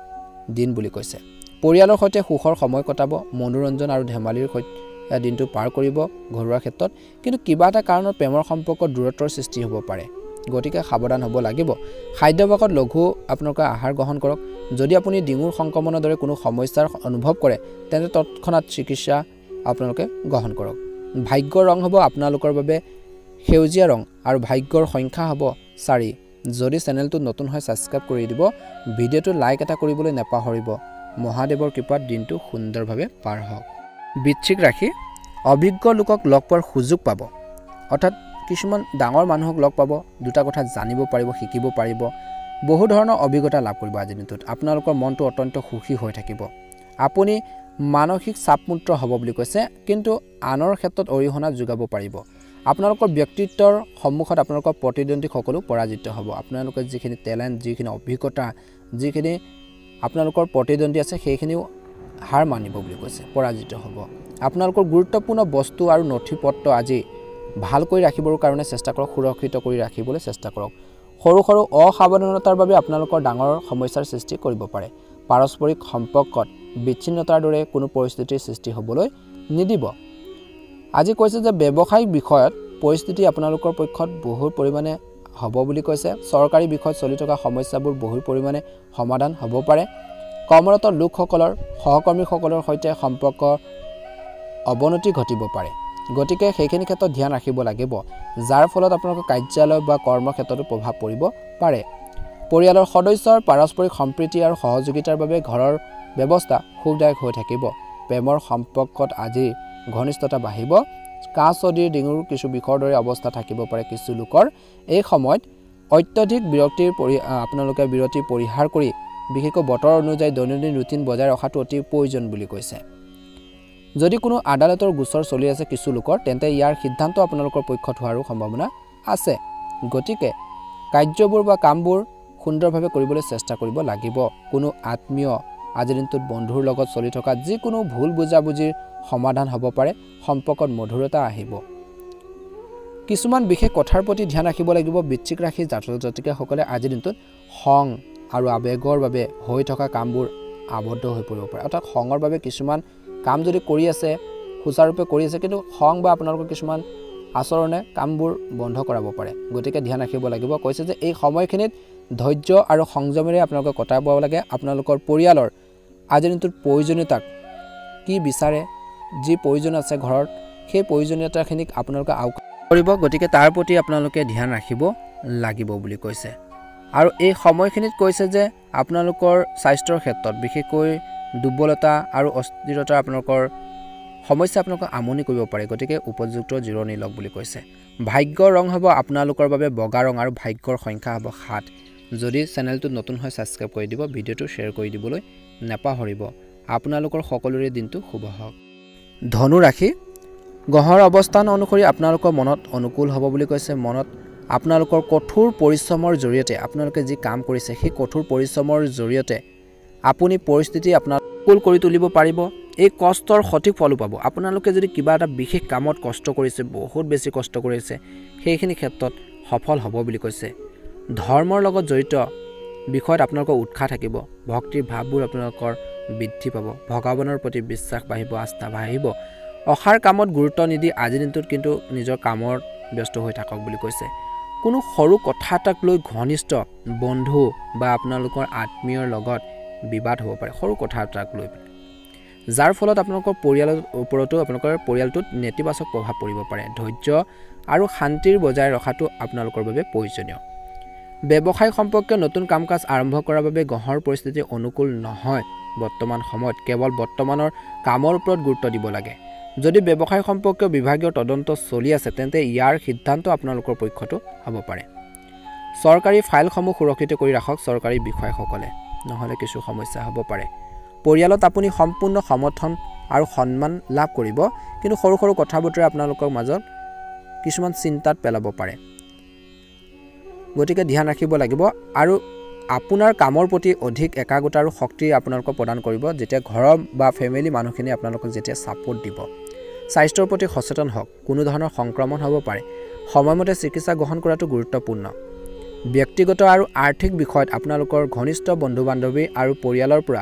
দিন বুলি কৈছে। পৰিয়ালৰ সৈতে সুখৰ সময় কটাব, মনোৰঞ্জন আৰু ধেমালিৰ সৈতে দিনটো পাৰ কৰিব ঘৰুৱা ক্ষেত্ৰত। কিন্তু কিবা এটা কাৰণত প্ৰেমৰ সম্পৰ্কত দূৰত্বৰ সৃষ্টি হ'ব পাৰে, গতিকে সাৱধান হ'ব লাগিব। খাদ্যাভ্যাসত লঘু আপোনালোকে আহাৰ গ্ৰহণ কৰক। যদি আপুনি ডিঙুৰ সংক্ৰমণৰ দৰে কোনো সমস্যাৰ অনুভৱ কৰে, তেন্তে তৎক্ষণাত চিকিৎসা আপোনালোকে গ্ৰহণ কৰক। ভাগ্যৰ ৰং হ'ব আপোনালোকৰ বাবে সেউজীয়া ৰং আৰু ভাগ্যৰ সংখ্যা হ'ব 4। যদি চেনেলটো নতুন হয় ছাবস্ক্ৰাইব কৰি দিব, ভিডিঅ'টো লাইক এটা কৰিবলৈ নাপাহৰিব। মহাদেৱৰ কৃপাত দিনটো সুন্দৰভাৱে পাৰ হওক। বৃশ্চিক ৰাশি। অভিজ্ঞ লোকক লগ পোৱাৰ সুযোগ পাব, অৰ্থাৎ কিছুমান ডাঙৰ মানুহক লগ পাব, দুটা কথা জানিব পাৰিব, শিকিব পাৰিব, বহু ধৰণৰ অভিজ্ঞতা লাভ কৰিব। আজিৰ দিনটোত আপোনালোকৰ মনটো অত্যন্ত সুখী হৈ থাকিব। আপুনি মানসিক চাপমুক্ত হ'ব বুলি কৈছে, কিন্তু আনৰ ক্ষেত্ৰত অৰিহণা যোগাব পাৰিব। আপোনালোকৰ ব্যক্তিত্বৰ সন্মুখত আপোনালোকৰ প্ৰতিদ্বন্দ্বীসকলো পৰাজিত হ'ব। আপোনালোকৰ যিখিনি টেলেণ্ট, যিখিনি অভিজ্ঞতা, যিখিনি আপোনালোকৰ প্ৰতিদ্বন্দ্বী আছে, সেইখিনিও হাৰ মানিব বুলি কৈছে, পৰাজিত হ'ব। আপোনালোকৰ গুৰুত্বপূৰ্ণ বস্তু আৰু নথি পত্ৰ আজি ভালকৈ ৰাখিবৰ কাৰণে চেষ্টা কৰক, সুৰক্ষিত কৰি ৰাখিবলৈ চেষ্টা কৰক। সৰু সৰু অসাৱধানতাৰ বাবে আপোনালোকৰ ডাঙৰ সমস্যাৰ সৃষ্টি কৰিব পাৰে। পাৰস্পৰিক সম্পৰ্কত বিচ্ছিন্নতাৰ দৰে কোনো পৰিস্থিতিৰ সৃষ্টি হ'বলৈ নিদিব। আজি কৈছে যে ব্যৱসায়িক বিষয়ত পৰিস্থিতি আপোনালোকৰ পক্ষত বহু পৰিমাণে হ'ব বুলি কৈছে। চৰকাৰী বিষয়ত চলি থকা সমস্যাবোৰ বহু পৰিমাণে সমাধান হ'ব পাৰে। কৰ্মৰত লোকসকলৰ সহকৰ্মীসকলৰ সৈতে সম্পৰ্ক অৱনতি ঘটিব পাৰে, গতিকে সেইখিনি ক্ষেত্ৰত ধ্যান ৰাখিব লাগিব, যাৰ ফলত আপোনালোকৰ কাৰ্যালয় বা কৰ্মক্ষেত্ৰতো প্ৰভাৱ পৰিব পাৰে। পৰিয়ালৰ সদস্যৰ পাৰস্পৰিক সম্প্ৰীতি আৰু সহযোগিতাৰ বাবে ঘৰৰ ব্যৱস্থা সুখদায়ক হৈ থাকিব। প্ৰেমৰ সম্পৰ্কত আজি ঘনিষ্ঠতা বাঢ়িব। কাহ চৰ্দিৰ ডিঙুৰ কিছু বিষৰ দৰে অৱস্থা থাকিব পাৰে কিছু লোকৰ। এই সময়ত অত্যধিক আপোনালোকে বিৰতি পৰিহাৰ কৰি বিশেষকৈ বতৰ অনুযায়ী দৈনন্দিন ৰুটিন বজাই ৰখাটো অতি প্ৰয়োজন বুলি কৈছে। যদি কোনো আদালতৰ গোচৰ চলি আছে কিছু লোকৰ, তেন্তে ইয়াৰ সিদ্ধান্ত আপোনালোকৰ পক্ষত হোৱাৰো সম্ভাৱনা আছে। গতিকে কাৰ্যবোৰ বা কামবোৰ সুন্দৰভাৱে কৰিবলৈ চেষ্টা কৰিব লাগিব। কোনো আত্মীয় আজিৰ দিনটোত বন্ধুৰ লগত চলি থকা যিকোনো ভুল বুজাবুজিৰ সমাধান হ'ব পাৰে, সম্পৰ্কত মধুৰতা আহিব। কিছুমান বিশেষ কথাৰ প্ৰতি ধ্যান ৰাখিব লাগিব। বৃশ্চিক ৰাশিৰ জাতক জাতিকাসকলে আজিৰ দিনটোত খং আৰু আৱেগৰ বাবে হৈ থকা কামবোৰ আবদ্ধ হৈ পৰিব পাৰে। অৰ্থাৎ খঙৰ বাবে কিছুমান কাম যদি কৰি আছে, সুচাৰুৰূপে কৰি আছে, কিন্তু খং বা আপোনালোকৰ কিছুমান আচৰণে কামবোৰ বন্ধ কৰাব পাৰে, গতিকে ধ্যান ৰাখিব লাগিব। কৈছে যে এই সময়খিনিত ধৈৰ্য আৰু সংযমেৰে আপোনালোকে কটাব লাগে। আপোনালোকৰ পৰিয়ালৰ আজিৰ দিনটোত প্ৰয়োজনীয়তাক কি বিচাৰে, যি প্ৰয়োজন আছে ঘৰত, সেই প্ৰয়োজনীয়তাখিনিক আপোনালোকে আওকাণ কৰিব, গতিকে তাৰ প্ৰতি আপোনালোকে ধ্যান ৰাখিব লাগিব বুলি কৈছে। আৰু এই সময়খিনিত কৈছে যে আপোনালোকৰ স্বাস্থ্যৰ ক্ষেত্ৰত বিশেষকৈ দুৰ্বলতা আৰু অস্থিৰতা আপোনালোকৰ সমস্যা আপোনালোকক আমনি কৰিব পাৰে, গতিকে উপযুক্ত জিৰণি লওক বুলি কৈছে। ভাগ্যৰ ৰং হ'ব আপোনালোকৰ বাবে বগা ৰং আৰু ভাগ্যৰ সংখ্যা হ'ব 7। যদি চেনেলটো নতুন হয় ছাবস্ক্ৰাইব কৰি দিব, ভিডিঅ'টো শ্বেয়াৰ কৰি দিবলৈ নাপাহৰিব। আপোনালোকৰ সকলোৰে দিনটো শুভ হওক। ধনু ৰাশি। গ্ৰহৰ অৱস্থান অনুসৰি আপোনালোকৰ মনত অনুকূল হ'ব বুলি কৈছে। মনত আপোনালোকৰ কঠোৰ পৰিশ্ৰমৰ জৰিয়তে আপোনালোকে যি কাম কৰিছে, সেই কঠোৰ পৰিশ্ৰমৰ জৰিয়তে আপুনি পৰিস্থিতি আপোনাৰ অনুকূল কৰি তুলিব পাৰিব এই কষ্টৰ সঠিক ফলো পাব আপোনালোকে যদি কিবা এটা বিশেষ কামত কষ্ট কৰিছে বহুত বেছি কষ্ট কৰিছে সেইখিনি ক্ষেত্ৰত সফল হ'ব বুলি কৈছে ধৰ্মৰ লগত জড়িত বিষয়ত আপোনালোকৰ উৎসাহ থাকিব ভক্তিৰ ভাৱবোৰ আপোনালোকৰ বৃদ্ধি পাব ভগৱানৰ প্ৰতি বিশ্বাস বাঢ়িব আস্থা বাঢ়িব অসাৰ কামত গুৰুত্ব নিদি আজি দিনটোত কিন্তু নিজৰ কামত ব্যস্ত হৈ থাকক বুলি কৈছে কোনো সৰু কথা এটাক লৈ ঘনিষ্ঠ বন্ধু বা আপোনালোকৰ আত্মীয়ৰ লগত বিবাদ হ'ব পাৰে সৰু কথা এটাক লৈ যাৰ ফলত আপোনালোকৰ পৰিয়ালৰ ওপৰতো আপোনালোকৰ পৰিয়ালটোত নেতিবাচক প্ৰভাৱ পৰিব পাৰে ধৈৰ্য আৰু শান্তিৰ বজাই ৰখাটো আপোনালোকৰ বাবে প্ৰয়োজনীয় ব্যৱসায় সম্পৰ্কীয় নতুন কাম-কাজ আৰম্ভ কৰাৰ বাবে গ্ৰহৰ পৰিস্থিতি অনুকূল নহয় বৰ্তমান সময়ত কেৱল বৰ্তমানৰ কামৰ ওপৰত গুৰুত্ব দিব লাগে যদি ব্যৱসায় সম্পৰ্কীয় বিভাগীয় তদন্ত চলি আছে তেন্তে ইয়াৰ সিদ্ধান্ত আপোনালোকৰ পক্ষতো হ'ব পাৰে চৰকাৰী ফাইলসমূহ সুৰক্ষিত কৰি ৰাখক চৰকাৰী বিষয়াসকলে নহলে কিছু সমস্যা হ'ব পাৰে পৰিয়ালত আপুনি সম্পূৰ্ণ সমৰ্থন আৰু সন্মান লাভ কৰিব কিন্তু সৰু সৰু কথাবোৰে আপোনালোকৰ মাজত কিছুমান চিন্তাত পেলাব পাৰে গতিকে ধ্যান ৰাখিব লাগিব আৰু আপোনাৰ কামৰ প্ৰতি অধিক একাগ্ৰতা আৰু শক্তি আপোনালোকক প্ৰদান কৰিব যেতিয়া ঘৰৰ বা ফেমিলি মানুহখিনি আপোনালোকক যেতিয়া সাপোৰ্ট দিব স্বাস্থ্যৰ প্ৰতি সচেতন হওক কোনো ধৰণৰ সংক্ৰমণ হ'ব পাৰে সময়মতে চিকিৎসা গ্ৰহণ কৰাটো গুৰুত্বপূৰ্ণ ব্যক্তিগত আৰু আৰ্থিক বিষয়ত আপোনালোকৰ ঘনিষ্ঠ বন্ধু-বান্ধৱী আৰু পৰিয়ালৰ পৰা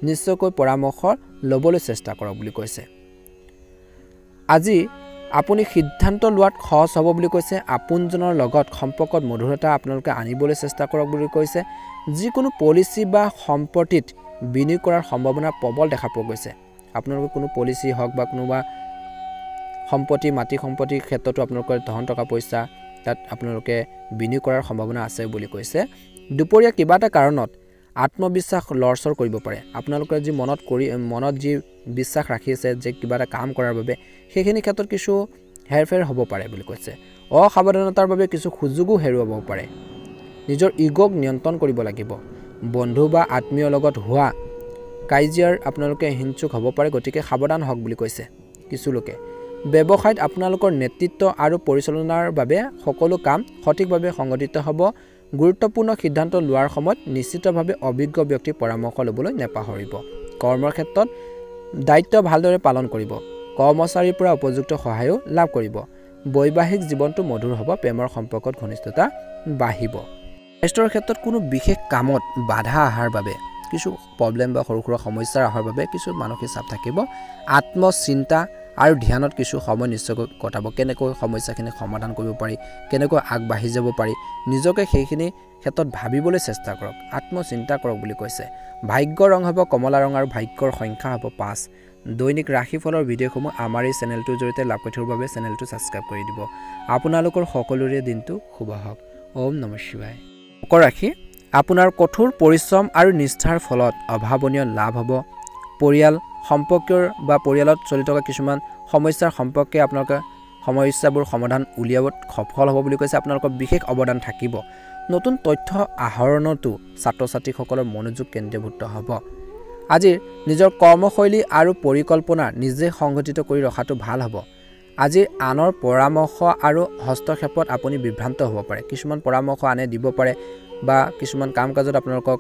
নিশ্চয়কৈ পৰামৰ্শ ল'বলৈ চেষ্টা কৰক বুলি কৈছে আজি আপুনি সিদ্ধান্ত লোৱাত সহজ হ'ব বুলি কৈছে আপোনজনৰ লগত সম্পৰ্কত মধুৰতা আপোনালোকে আনিবলৈ চেষ্টা কৰক বুলি কৈছে যিকোনো পলিচি বা সম্পত্তিত বিনিয়োগ কৰাৰ সম্ভাৱনা প্ৰবল দেখা পোৱা গৈছে আপোনালোকৰ কোনো পলিচি হওক বা কোনোবা সম্পত্তি মাটি সম্পত্তিৰ ক্ষেত্ৰতো আপোনালোকৰ ধন টকা পইচা তাত আপোনালোকে বিনিয়োগ কৰাৰ সম্ভাৱনা আছে বুলি কৈছে দুপৰীয়া কিবা এটা কাৰণত আত্মবিশ্বাস লৰচৰ কৰিব পাৰে আপোনালোকে যি মনত যি বিশ্বাস ৰাখি আছে যে কিবা এটা কাম কৰাৰ বাবে সেইখিনি ক্ষেত্ৰত কিছু হেৰফেৰ হ'ব পাৰে বুলি কৈছে অসাৱধানতাৰ বাবে কিছু সুযোগো হেৰুৱাব পাৰে নিজৰ ইগোক নিয়ন্ত্ৰণ কৰিব লাগিব বন্ধু বা আত্মীয়ৰ লগত হোৱা কাজিয়াৰ আপোনালোকে হিংসুক হ'ব পাৰে গতিকে সাৱধান হওক বুলি কৈছে কিছু লোকে ব্যৱসায়ত আপোনালোকৰ নেতৃত্ব আৰু পৰিচালনাৰ বাবে সকলো কাম সঠিকভাৱে সংগঠিত হ'ব গুৰুত্বপূৰ্ণ সিদ্ধান্ত লোৱাৰ সময়ত নিশ্চিতভাৱে অভিজ্ঞ ব্যক্তিৰ পৰামৰ্শ ল'বলৈ নেপাহৰিব কৰ্মৰ ক্ষেত্ৰত দায়িত্ব ভালদৰে পালন কৰিব কৰ্মচাৰীৰ পৰা উপযুক্ত সহায়ো লাভ কৰিব বৈবাহিক জীৱনটো মধুৰ হ'ব প্ৰেমৰ সম্পৰ্কত ঘনিষ্ঠতা বাঢ়িব স্বাস্থ্যৰ ক্ষেত্ৰত কোনো বিশেষ কামত বাধা অহাৰ বাবে কিছু প্ৰব্লেম বা সৰু সৰু সমস্যা অহাৰ বাবে কিছু মানসিক চাপ থাকিব আত্মচিন্তা আৰু ধ্যানত কিছু সময় নিশ্চয়কৈ কটাব কেনেকৈ সমস্যাখিনি সমাধান কৰিব পাৰি কেনেকৈ আগবাঢ়ি যাব পাৰি নিজকে সেইখিনি ক্ষেত্ৰত ভাবিবলৈ চেষ্টা কৰক আত্মচিন্তা কৰক বুলি কৈছে ভাগ্যৰ ৰং হ'ব কমলা ৰং আৰু ভাগ্যৰ সংখ্যা হ'ব 5 দৈনিক ৰাশিফলৰ ভিডিঅ'সমূহ আমাৰ এই চেনেলটোৰ জৰিয়তে লাভ কৰি থকাৰ বাবে চেনেলটো ছাবস্ক্ৰাইব কৰি দিব আপোনালোকৰ সকলোৰে দিনটো শুভ হওক ওম নমঃ শিৱায় মকৰ ৰাশি আপোনাৰ কঠোৰ পৰিশ্ৰম আৰু নিষ্ঠাৰ ফলত অভাৱনীয় লাভ হ'ব পৰিয়াল সম্পৰ্কৰ বা পৰিয়ালত চলি থকা কিছুমান সমস্যাৰ সম্পৰ্কে আপোনালোকে সমস্যাবোৰ সমাধান উলিয়াবত সফল হ'ব বুলি কৈছে আপোনালোকৰ বিশেষ অৱদান থাকিব নতুন তথ্য আহৰণতো ছাত্ৰ-ছাত্ৰীসকলৰ মনোযোগ কেন্দ্ৰীভূত হ'ব আজি নিজৰ কৰ্মশৈলী আৰু পৰিকল্পনা নিজে সংগঠিত কৰি ৰখাটো ভাল হ'ব আজি আনৰ পৰামৰ্শ আৰু হস্তক্ষেপত আপুনি বিভ্ৰান্ত হ'ব পাৰে কিছুমান পৰামৰ্শ আনে দিব পাৰে বা কিছুমান কাম-কাজত আপোনালোকক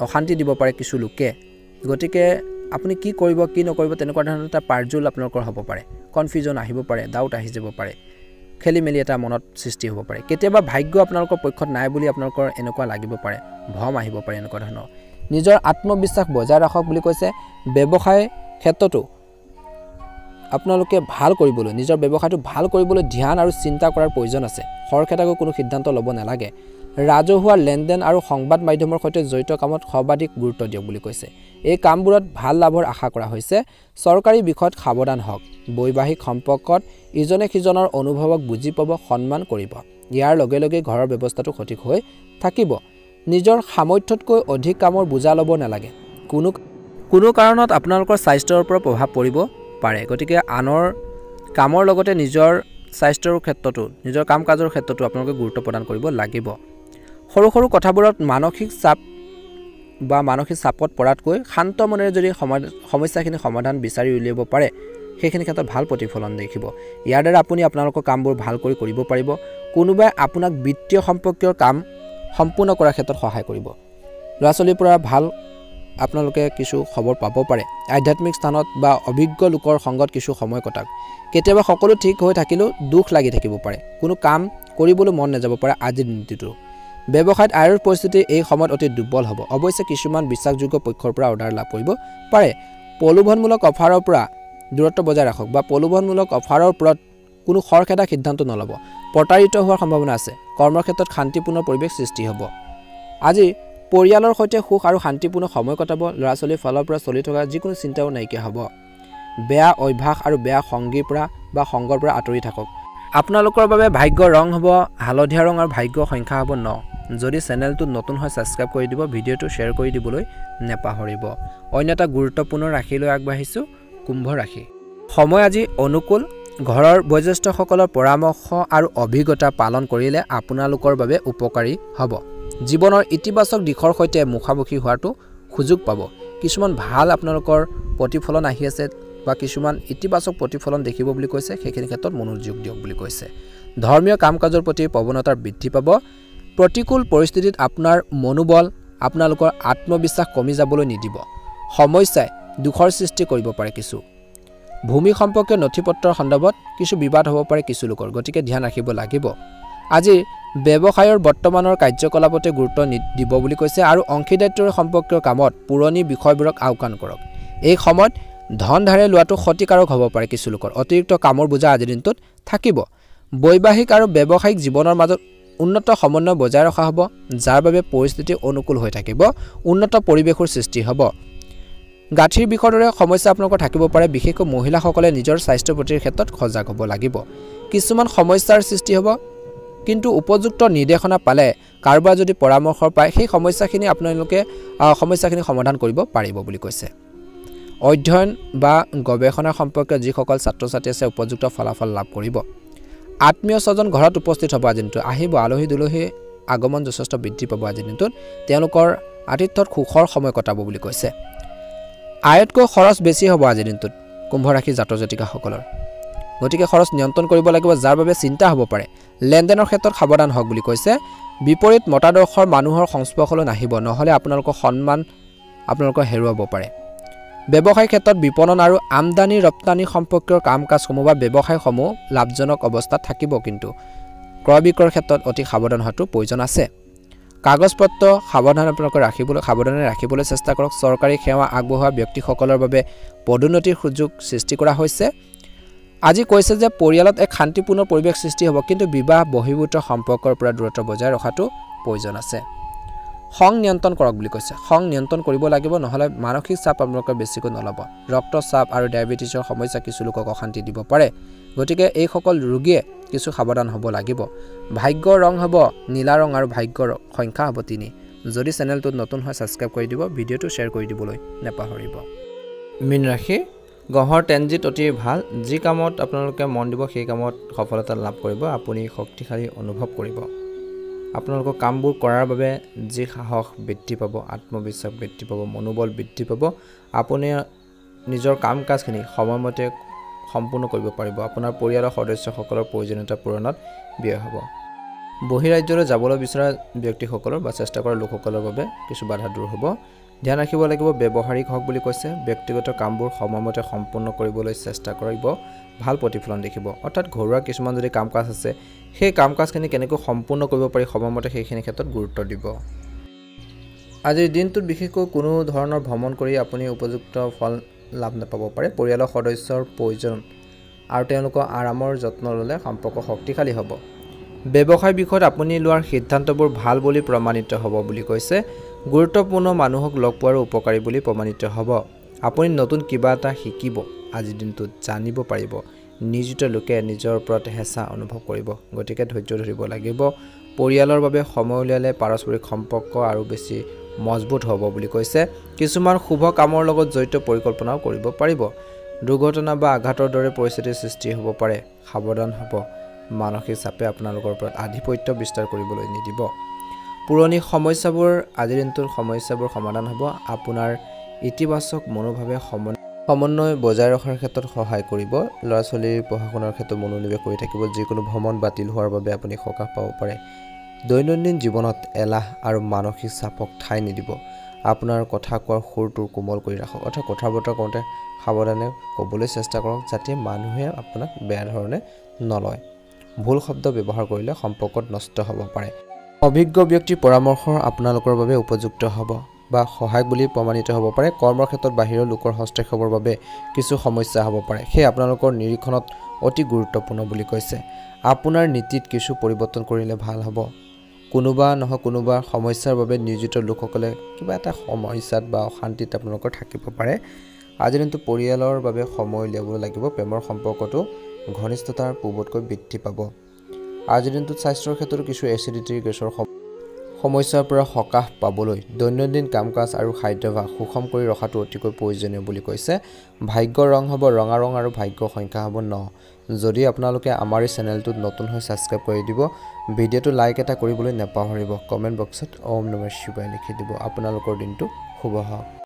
অশান্তি দিব পাৰে কিছু লোকে গতিকে আপুনি কি কৰিব কি নকৰিব তেনেকুৱা ধৰণৰ এটা পাৰজুল আপোনালোকৰ হ'ব পাৰে কনফিউজন আহিব পাৰে ডাউট আহি যাব পাৰে খেলি মেলি এটা মনত সৃষ্টি হ'ব পাৰে কেতিয়াবা ভাগ্য আপোনালোকৰ পক্ষত নাই বুলি আপোনালোকৰ এনেকুৱা লাগিব পাৰে ভ্ৰম আহিব পাৰে এনেকুৱা ধৰণৰ নিজৰ আত্মবিশ্বাস বজাই ৰাখক বুলি কৈছে ব্যৱসায় ক্ষেত্ৰতো আপোনালোকে ভাল কৰিবলৈ নিজৰ ব্যৱসায়টো ভাল কৰিবলৈ ধ্যান আৰু চিন্তা কৰাৰ প্ৰয়োজন আছে খৰখেদাকৈ কোনো সিদ্ধান্ত ল'ব নালাগে ৰাজহুৱা লেনদেন আৰু সংবাদ মাধ্যমৰ সৈতে জড়িত কামত সৰ্বাধিক গুৰুত্ব দিয়ক বুলি কৈছে এই কামবোৰত ভাল লাভৰ আশা কৰা হৈছে চৰকাৰী বিষয়ত সাৱধান হওক বৈবাহিক সম্পৰ্কত ইজনে সিজনৰ অনুভৱক বুজি পাব সন্মান কৰিব ইয়াৰ লগে লগে ঘৰৰ ব্যৱস্থাটো সঠিক হৈ থাকিব নিজৰ সামৰ্থ্যতকৈ অধিক কামৰ বোজা ল'ব নালাগে কোনো কাৰণত আপোনালোকৰ স্বাস্থ্যৰ ওপৰত প্ৰভাৱ পৰিব পাৰে গতিকে আনৰ কামৰ লগতে নিজৰ স্বাস্থ্যৰ ক্ষেত্ৰতো নিজৰ কাম-কাজৰ ক্ষেত্ৰতো আপোনালোকে গুৰুত্ব প্ৰদান কৰিব লাগিব সৰু সৰু কথাবোৰত মানসিক চাপত পৰাতকৈ শান্ত মনেৰে যদি সমস্যাখিনি সমাধান বিচাৰি উলিয়াব পাৰে সেইখিনি ক্ষেত্ৰত ভাল প্ৰতিফলন দেখিব ইয়াৰ দ্বাৰা আপুনি আপোনালোকৰ কামবোৰ ভালকৈ কৰিব পাৰিব কোনোবাই আপোনাক বিত্তীয় সম্পৰ্কীয় কাম সম্পূৰ্ণ কৰাৰ ক্ষেত্ৰত সহায় কৰিব ল'ৰা-ছোৱালীৰ পৰা ভাল আপোনালোকে কিছু খবৰ পাব পাৰে আধ্যাত্মিক স্থানত বা অভিজ্ঞ লোকৰ সংগত কিছু সময় কটাওক কেতিয়াবা সকলো ঠিক হৈ থাকিলেও দুখ লাগি থাকিব পাৰে কোনো কাম কৰিবলৈ মন নাযাব পাৰে আজিৰ দিনটো ব্যৱসায়ত আয়ৰ পৰিস্থিতি এই সময়ত অতি দুৰ্বল হ'ব অৱশ্যে কিছুমান বিশ্বাসযোগ্য পক্ষৰ পৰা অৰ্ডাৰ লাভ কৰিব পাৰে প্ৰলোভনমূলক অফাৰৰ পৰা দূৰত্ব বজাই ৰাখক বা প্ৰলোভনমূলক অফাৰৰ ওপৰত কোনো খৰখেদা সিদ্ধান্ত নল'ব প্ৰতাৰিত হোৱাৰ সম্ভাৱনা আছে কৰ্মক্ষেত্ৰত শান্তিপূৰ্ণ পৰিৱেশ সৃষ্টি হ'ব আজি পৰিয়ালৰ সৈতে সুখ আৰু শান্তিপূৰ্ণ সময় কটাব ল'ৰা-ছোৱালীৰ ফালৰ পৰা চলি থকা যিকোনো চিন্তাও নাইকিয়া হ'ব বেয়া অভ্যাস আৰু বেয়া সংগীৰ পৰা বা সংগৰ পৰা আঁতৰি থাকক আপোনালোকৰ বাবে ভাগ্য ৰং হ'ব হালধীয়া ৰং আৰু ভাগ্য সংখ্যা হ'ব 9 যদি চেনেলটো নতুন হয় সাবস্ক্ৰাইব কৰি দিব ভিডিঅ'টো শ্বেয়াৰ কৰি দিবলৈ নেপাহৰিব অন্য এটা গুৰুত্বপূৰ্ণ ৰাশিলৈ আগবাঢ়িছো কুম্ভ ৰাশি সময় আজি অনুকূল ঘৰৰ বয়োজ্যেষ্ঠসকলৰ পৰামৰ্শ আৰু অভিজ্ঞতা পালন কৰিলে আপোনালোকৰ বাবে উপকাৰী হ'ব জীৱনৰ ইতিবাচক দিশৰ সৈতে মুখামুখি হোৱাটো সুযোগ পাব কিছুমান ভাল আপোনালোকৰ প্ৰতিফলন আহি আছে বা কিছুমান ইতিবাচক প্ৰতিফলন দেখিব বুলি কৈছে সেইখিনি ক্ষেত্ৰত মনোযোগ দিয়ক বুলি কৈছে ধৰ্মীয় কাম-কাজৰ প্ৰতি প্ৰৱণতাৰ বৃদ্ধি পাব প্ৰতিকূল পৰিস্থিতিত আপোনাৰ মনোবল আপোনালোকৰ আত্মবিশ্বাস কমি যাবলৈ নিদিব সমস্যাই দুখৰ সৃষ্টি কৰিব পাৰে কিছু ভূমি সম্পৰ্কীয় নথিপত্ৰৰ সন্দৰ্ভত কিছু বিবাদ হ'ব পাৰে কিছু লোকৰ গতিকে ধ্যান ৰাখিব লাগিব আজি ব্যৱসায়ৰ বৰ্তমানৰ কাৰ্যকলাপতে গুৰুত্ব দিব বুলি কৈছে আৰু অংশীদাৰিত্বৰ সম্পৰ্কীয় কামত পুৰণি বিষয়বোৰক আওকাণ কৰক এই সময়ত ধন ধাৰে লোৱাটো ক্ষতিকাৰক হ'ব পাৰে কিছু লোকৰ অতিৰিক্ত কামৰ বোজা আজিৰ দিনটোত থাকিব বৈবাহিক আৰু ব্যৱসায়িক জীৱনৰ মাজত উন্নত সমন্বয় বজাই ৰখা হ'ব যাৰ বাবে পৰিস্থিতি অনুকূল হৈ থাকিব উন্নত পৰিৱেশৰ সৃষ্টি হ'ব গাঁঠিৰ বিষৰ দৰে সমস্যা আপোনালোকৰ থাকিব পাৰে বিশেষকৈ মহিলাসকলে নিজৰ স্বাস্থ্য প্ৰতিৰ ক্ষেত্ৰত সজাগ হ'ব লাগিব কিছুমান সমস্যাৰ সৃষ্টি হ'ব কিন্তু উপযুক্ত নিৰ্দেশনা পালে কাৰোবাৰ যদি পৰামৰ্শ পায় সেই সমস্যাখিনি আপোনালোকে সমস্যাখিনি সমাধান কৰিব পাৰিব বুলি কৈছে অধ্যয়ন বা গৱেষণা সম্পৰ্কীয় যিসকল ছাত্ৰ-ছাত্ৰী আছে উপযুক্ত ফলাফল লাভ কৰিব আত্মীয় স্বজন ঘৰত উপস্থিত হ'ব আজি দিনটো আহিব আলহী দুলহী আগমন যথেষ্ট বৃদ্ধি পাব আজি দিনটোত তেওঁলোকৰ আতিথ্যত সুখৰ সময় কটাব বুলি কৈছে আয়তকৈ খৰচ বেছি হ'ব আজি দিনটোত কুম্ভ ৰাশি জাতক জাতিকাসকলৰ গতিকে খৰচ নিয়ন্ত্ৰণ কৰিব লাগিব যাৰ বাবে চিন্তা হ'ব পাৰে লেনদেনৰ ক্ষেত্ৰত সাৱধান হওক বুলি কৈছে বিপৰীত মতাদৰ্শৰ মানুহৰ সংস্পৰ্শলৈ নাহিব নহলে আপোনালোকৰ সন্মান আপোনালোকৰ হেৰুৱাব পাৰে ব্যৱসায়িক ক্ষেত্ৰত বিপণন আৰু আমদানি ৰপ্তানি সম্পৰ্কীয় কাম-কাজসমূহ বা ব্যৱসায়সমূহ লাভজনক অৱস্থাত থাকিব কিন্তু ক্ৰয় বিক্ৰয়ৰ ক্ষেত্ৰত অতি সাৱধান হোৱাটো প্ৰয়োজন আছে কাগজপত্ৰ সাৱধানে ৰাখিবলৈ চেষ্টা কৰক চৰকাৰী সেৱা আগবঢ়োৱা ব্যক্তিসকলৰ বাবে পদোন্নতিৰ সুযোগ সৃষ্টি কৰা হৈছে আজি কৈছে যে পৰিয়ালত এক শান্তিপূৰ্ণ পৰিৱেশ সৃষ্টি হ'ব কিন্তু বিবাহ বহিৰ্ভূত সম্পৰ্কৰ পৰা দূৰত্ব বজাই ৰখাটো প্ৰয়োজন আছে খং নিয়ন্ত্ৰণ কৰক বুলি কৈছে খং নিয়ন্ত্ৰণ কৰিব লাগিব নহলে মানসিক চাপ আপোনালোকে বেছিকৈ নলব ৰক্তচাপ আৰু ডায়াবেটিছৰ সমস্যা কিছু লোকক অশান্তি দিব পাৰে গতিকে এই সকল ৰোগীয়ে কিছু সাৱধান হ'ব লাগিব ভাগ্যৰ ৰং হ'ব নীলা ৰং আৰু ভাগ্যৰ সংখ্যা হ'ব 3 যদি চেনেলটোত নতুন হয় সাবস্ক্ৰাইব কৰি দিব ভিডিঅ'টো শ্বেয়াৰ কৰি দিবলৈ নেপাহৰিব মীন ৰাশি গ্ৰহৰ ট্ৰেনজিট অতি ভাল যি কামত আপোনালোকে মন দিব সেই কামত সফলতা লাভ কৰিব আপুনি শক্তিশালী অনুভৱ কৰিব আপোনালোকৰ কামবোৰ কৰাৰ বাবে যি সাহস বৃদ্ধি পাব আত্মবিশ্বাস বৃদ্ধি পাব মনোবল বৃদ্ধি পাব আপুনি নিজৰ কাম-কাজখিনি সময়মতে সম্পূৰ্ণ কৰিব পাৰিব আপোনাৰ পৰিয়ালৰ সদস্যসকলৰ প্ৰয়োজনীয়তা পূৰণত ব্যয় হ'ব বহিৰাজ্যলৈ যাবলৈ বিচৰা ব্যক্তিসকলৰ বা চেষ্টা কৰা লোকসকলৰ বাবে কিছু বাধা দূৰ হ'ব ধ্যান ৰাখিব লাগিব ব্যৱহাৰিক হওক বুলি কৈছে ব্যক্তিগত কামবোৰ সময়মতে সম্পূৰ্ণ কৰিবলৈ চেষ্টা কৰিব ভাল প্ৰতিফলন দেখিব অৰ্থাৎ ঘৰুৱা কিছুমান যদি কাম-কাজ আছে সেই কাম-কাজখিনি কেনেকৈ সম্পূৰ্ণ কৰিব পাৰি সময়মতে সেইখিনি ক্ষেত্ৰত গুৰুত্ব দিব আজিৰ দিনটোত বিশেষকৈ কোনো ধৰণৰ ভ্ৰমণ কৰি আপুনি উপযুক্ত ফল লাভ নাপাব পাৰে পৰিয়ালৰ সদস্যৰ প্ৰয়োজন আৰু তেওঁলোকৰ আৰামৰ যত্ন ল'লে সম্পৰ্ক শক্তিশালী হ'ব ব্যৱসায় বিষয়ত আপুনি লোৱাৰ সিদ্ধান্তবোৰ ভাল বুলি প্ৰমাণিত হ'ব বুলি কৈছে গুৰুত্বপূৰ্ণ মানুহক লগ পোৱাৰ উপকাৰী বুলি প্ৰমাণিত হ'ব আপুনি নতুন কিবা এটা শিকিব আজিৰ দিনটোত জানিব পাৰিব নিজিত লোকে নিজৰ ওপৰত হেঁচা অনুভৱ কৰিব গতিকে ধৈৰ্য ধৰিব লাগিব পৰিয়ালৰ বাবে সময় উলিয়ালে পাৰস্পৰিক সম্পৰ্ক আৰু বেছি মজবুত হ'ব বুলি কৈছে কিছুমান শুভ কামৰ লগত জড়িত পৰিকল্পনাও কৰিব পাৰিব দুৰ্ঘটনা বা আঘাতৰ দৰে পৰিস্থিতিৰ সৃষ্টি হ'ব পাৰে সাৱধান হ'ব মানসিক চাপে আপোনালোকৰ ওপৰত আধিপত্য বিস্তাৰ কৰিবলৈ নিদিব পুৰণি সমস্যাবোৰ আজিৰ দিনটোৰ সমস্যাবোৰ সমাধান হ'ব আপোনাৰ ইতিবাচক মনোভাৱে সমন্বয় বজাই ৰখাৰ ক্ষেত্ৰত সহায় কৰিব ল'ৰা-ছোৱালীৰ পঢ়া-শুনাৰ ক্ষেত্ৰত মনোনিৱেশ কৰি থাকিব যিকোনো ভ্ৰমণ বাতিল হোৱাৰ বাবে আপুনি সকাহ পাব পাৰে দৈনন্দিন জীৱনত এলাহ আৰু মানসিক চাপক ঠাই নিদিব আপোনাৰ কথা কোৱাৰ সুৰটো কোমল কৰি ৰাখক অৰ্থাৎ কথা বতৰা কওঁতে সাৱধানে ক'বলৈ চেষ্টা কৰক যাতে মানুহে আপোনাক বেয়া ধৰণে নলয় ভুল শব্দ ব্যৱহাৰ কৰিলে সম্পৰ্কত নষ্ট হ'ব পাৰে অভিজ্ঞ ব্যক্তিৰ পৰামৰ্শ আপোনালোকৰ বাবে উপযুক্ত হ'ব বা সহায়ক বুলি প্ৰমাণিত হ'ব পাৰে কৰ্মৰ ক্ষেত্ৰত বাহিৰৰ লোকৰ হস্তক্ষেপৰ বাবে কিছু সমস্যা হ'ব পাৰে সেই আপোনালোকৰ নিৰীক্ষণত অতি গুৰুত্বপূৰ্ণ বুলি কৈছে আপোনাৰ নীতিত কিছু পৰিৱৰ্তন কৰিলে ভাল হ'ব কোনোবা নহয় কোনোবা সমস্যাৰ বাবে নিয়োজিত লোকসকলে কিবা এটা সমস্যাত বা অশান্তিত আপোনালোকৰ থাকিব পাৰে আজি দিনটো পৰিয়ালৰ বাবে সময় উলিয়াব লাগিব প্ৰেমৰ সম্পৰ্কটো ঘনিষ্ঠতাৰ পূৰ্বতকৈ বৃদ্ধি পাব আজি দিনটোত স্বাস্থ্যৰ ক্ষেত্ৰতো কিছু এচিডিটিৰ গেছৰ সমস্যাৰ পৰা সকাহ পাবলৈ দৈনন্দিন কাম-কাজ আৰু খাদ্যাভ্যাস সুষম কৰি ৰখাটো অতিকৈ প্ৰয়োজনীয় বুলি কৈছে ভাগ্যৰ ৰং হ'ব ৰঙা ৰং আৰু ভাগ্যৰ সংখ্যা হ'ব 9 যদি আপোনালোকে আমাৰ এই চেনেলটোত নতুন হৈ সাবস্ক্ৰাইব কৰি দিব ভিডিঅ'টো লাইক এটা কৰিবলৈ নাপাহৰিব কমেন্ট বক্সত ওম নমঃ শিৱায় লিখি দিব আপোনালোকৰ দিনটো শুভ হওক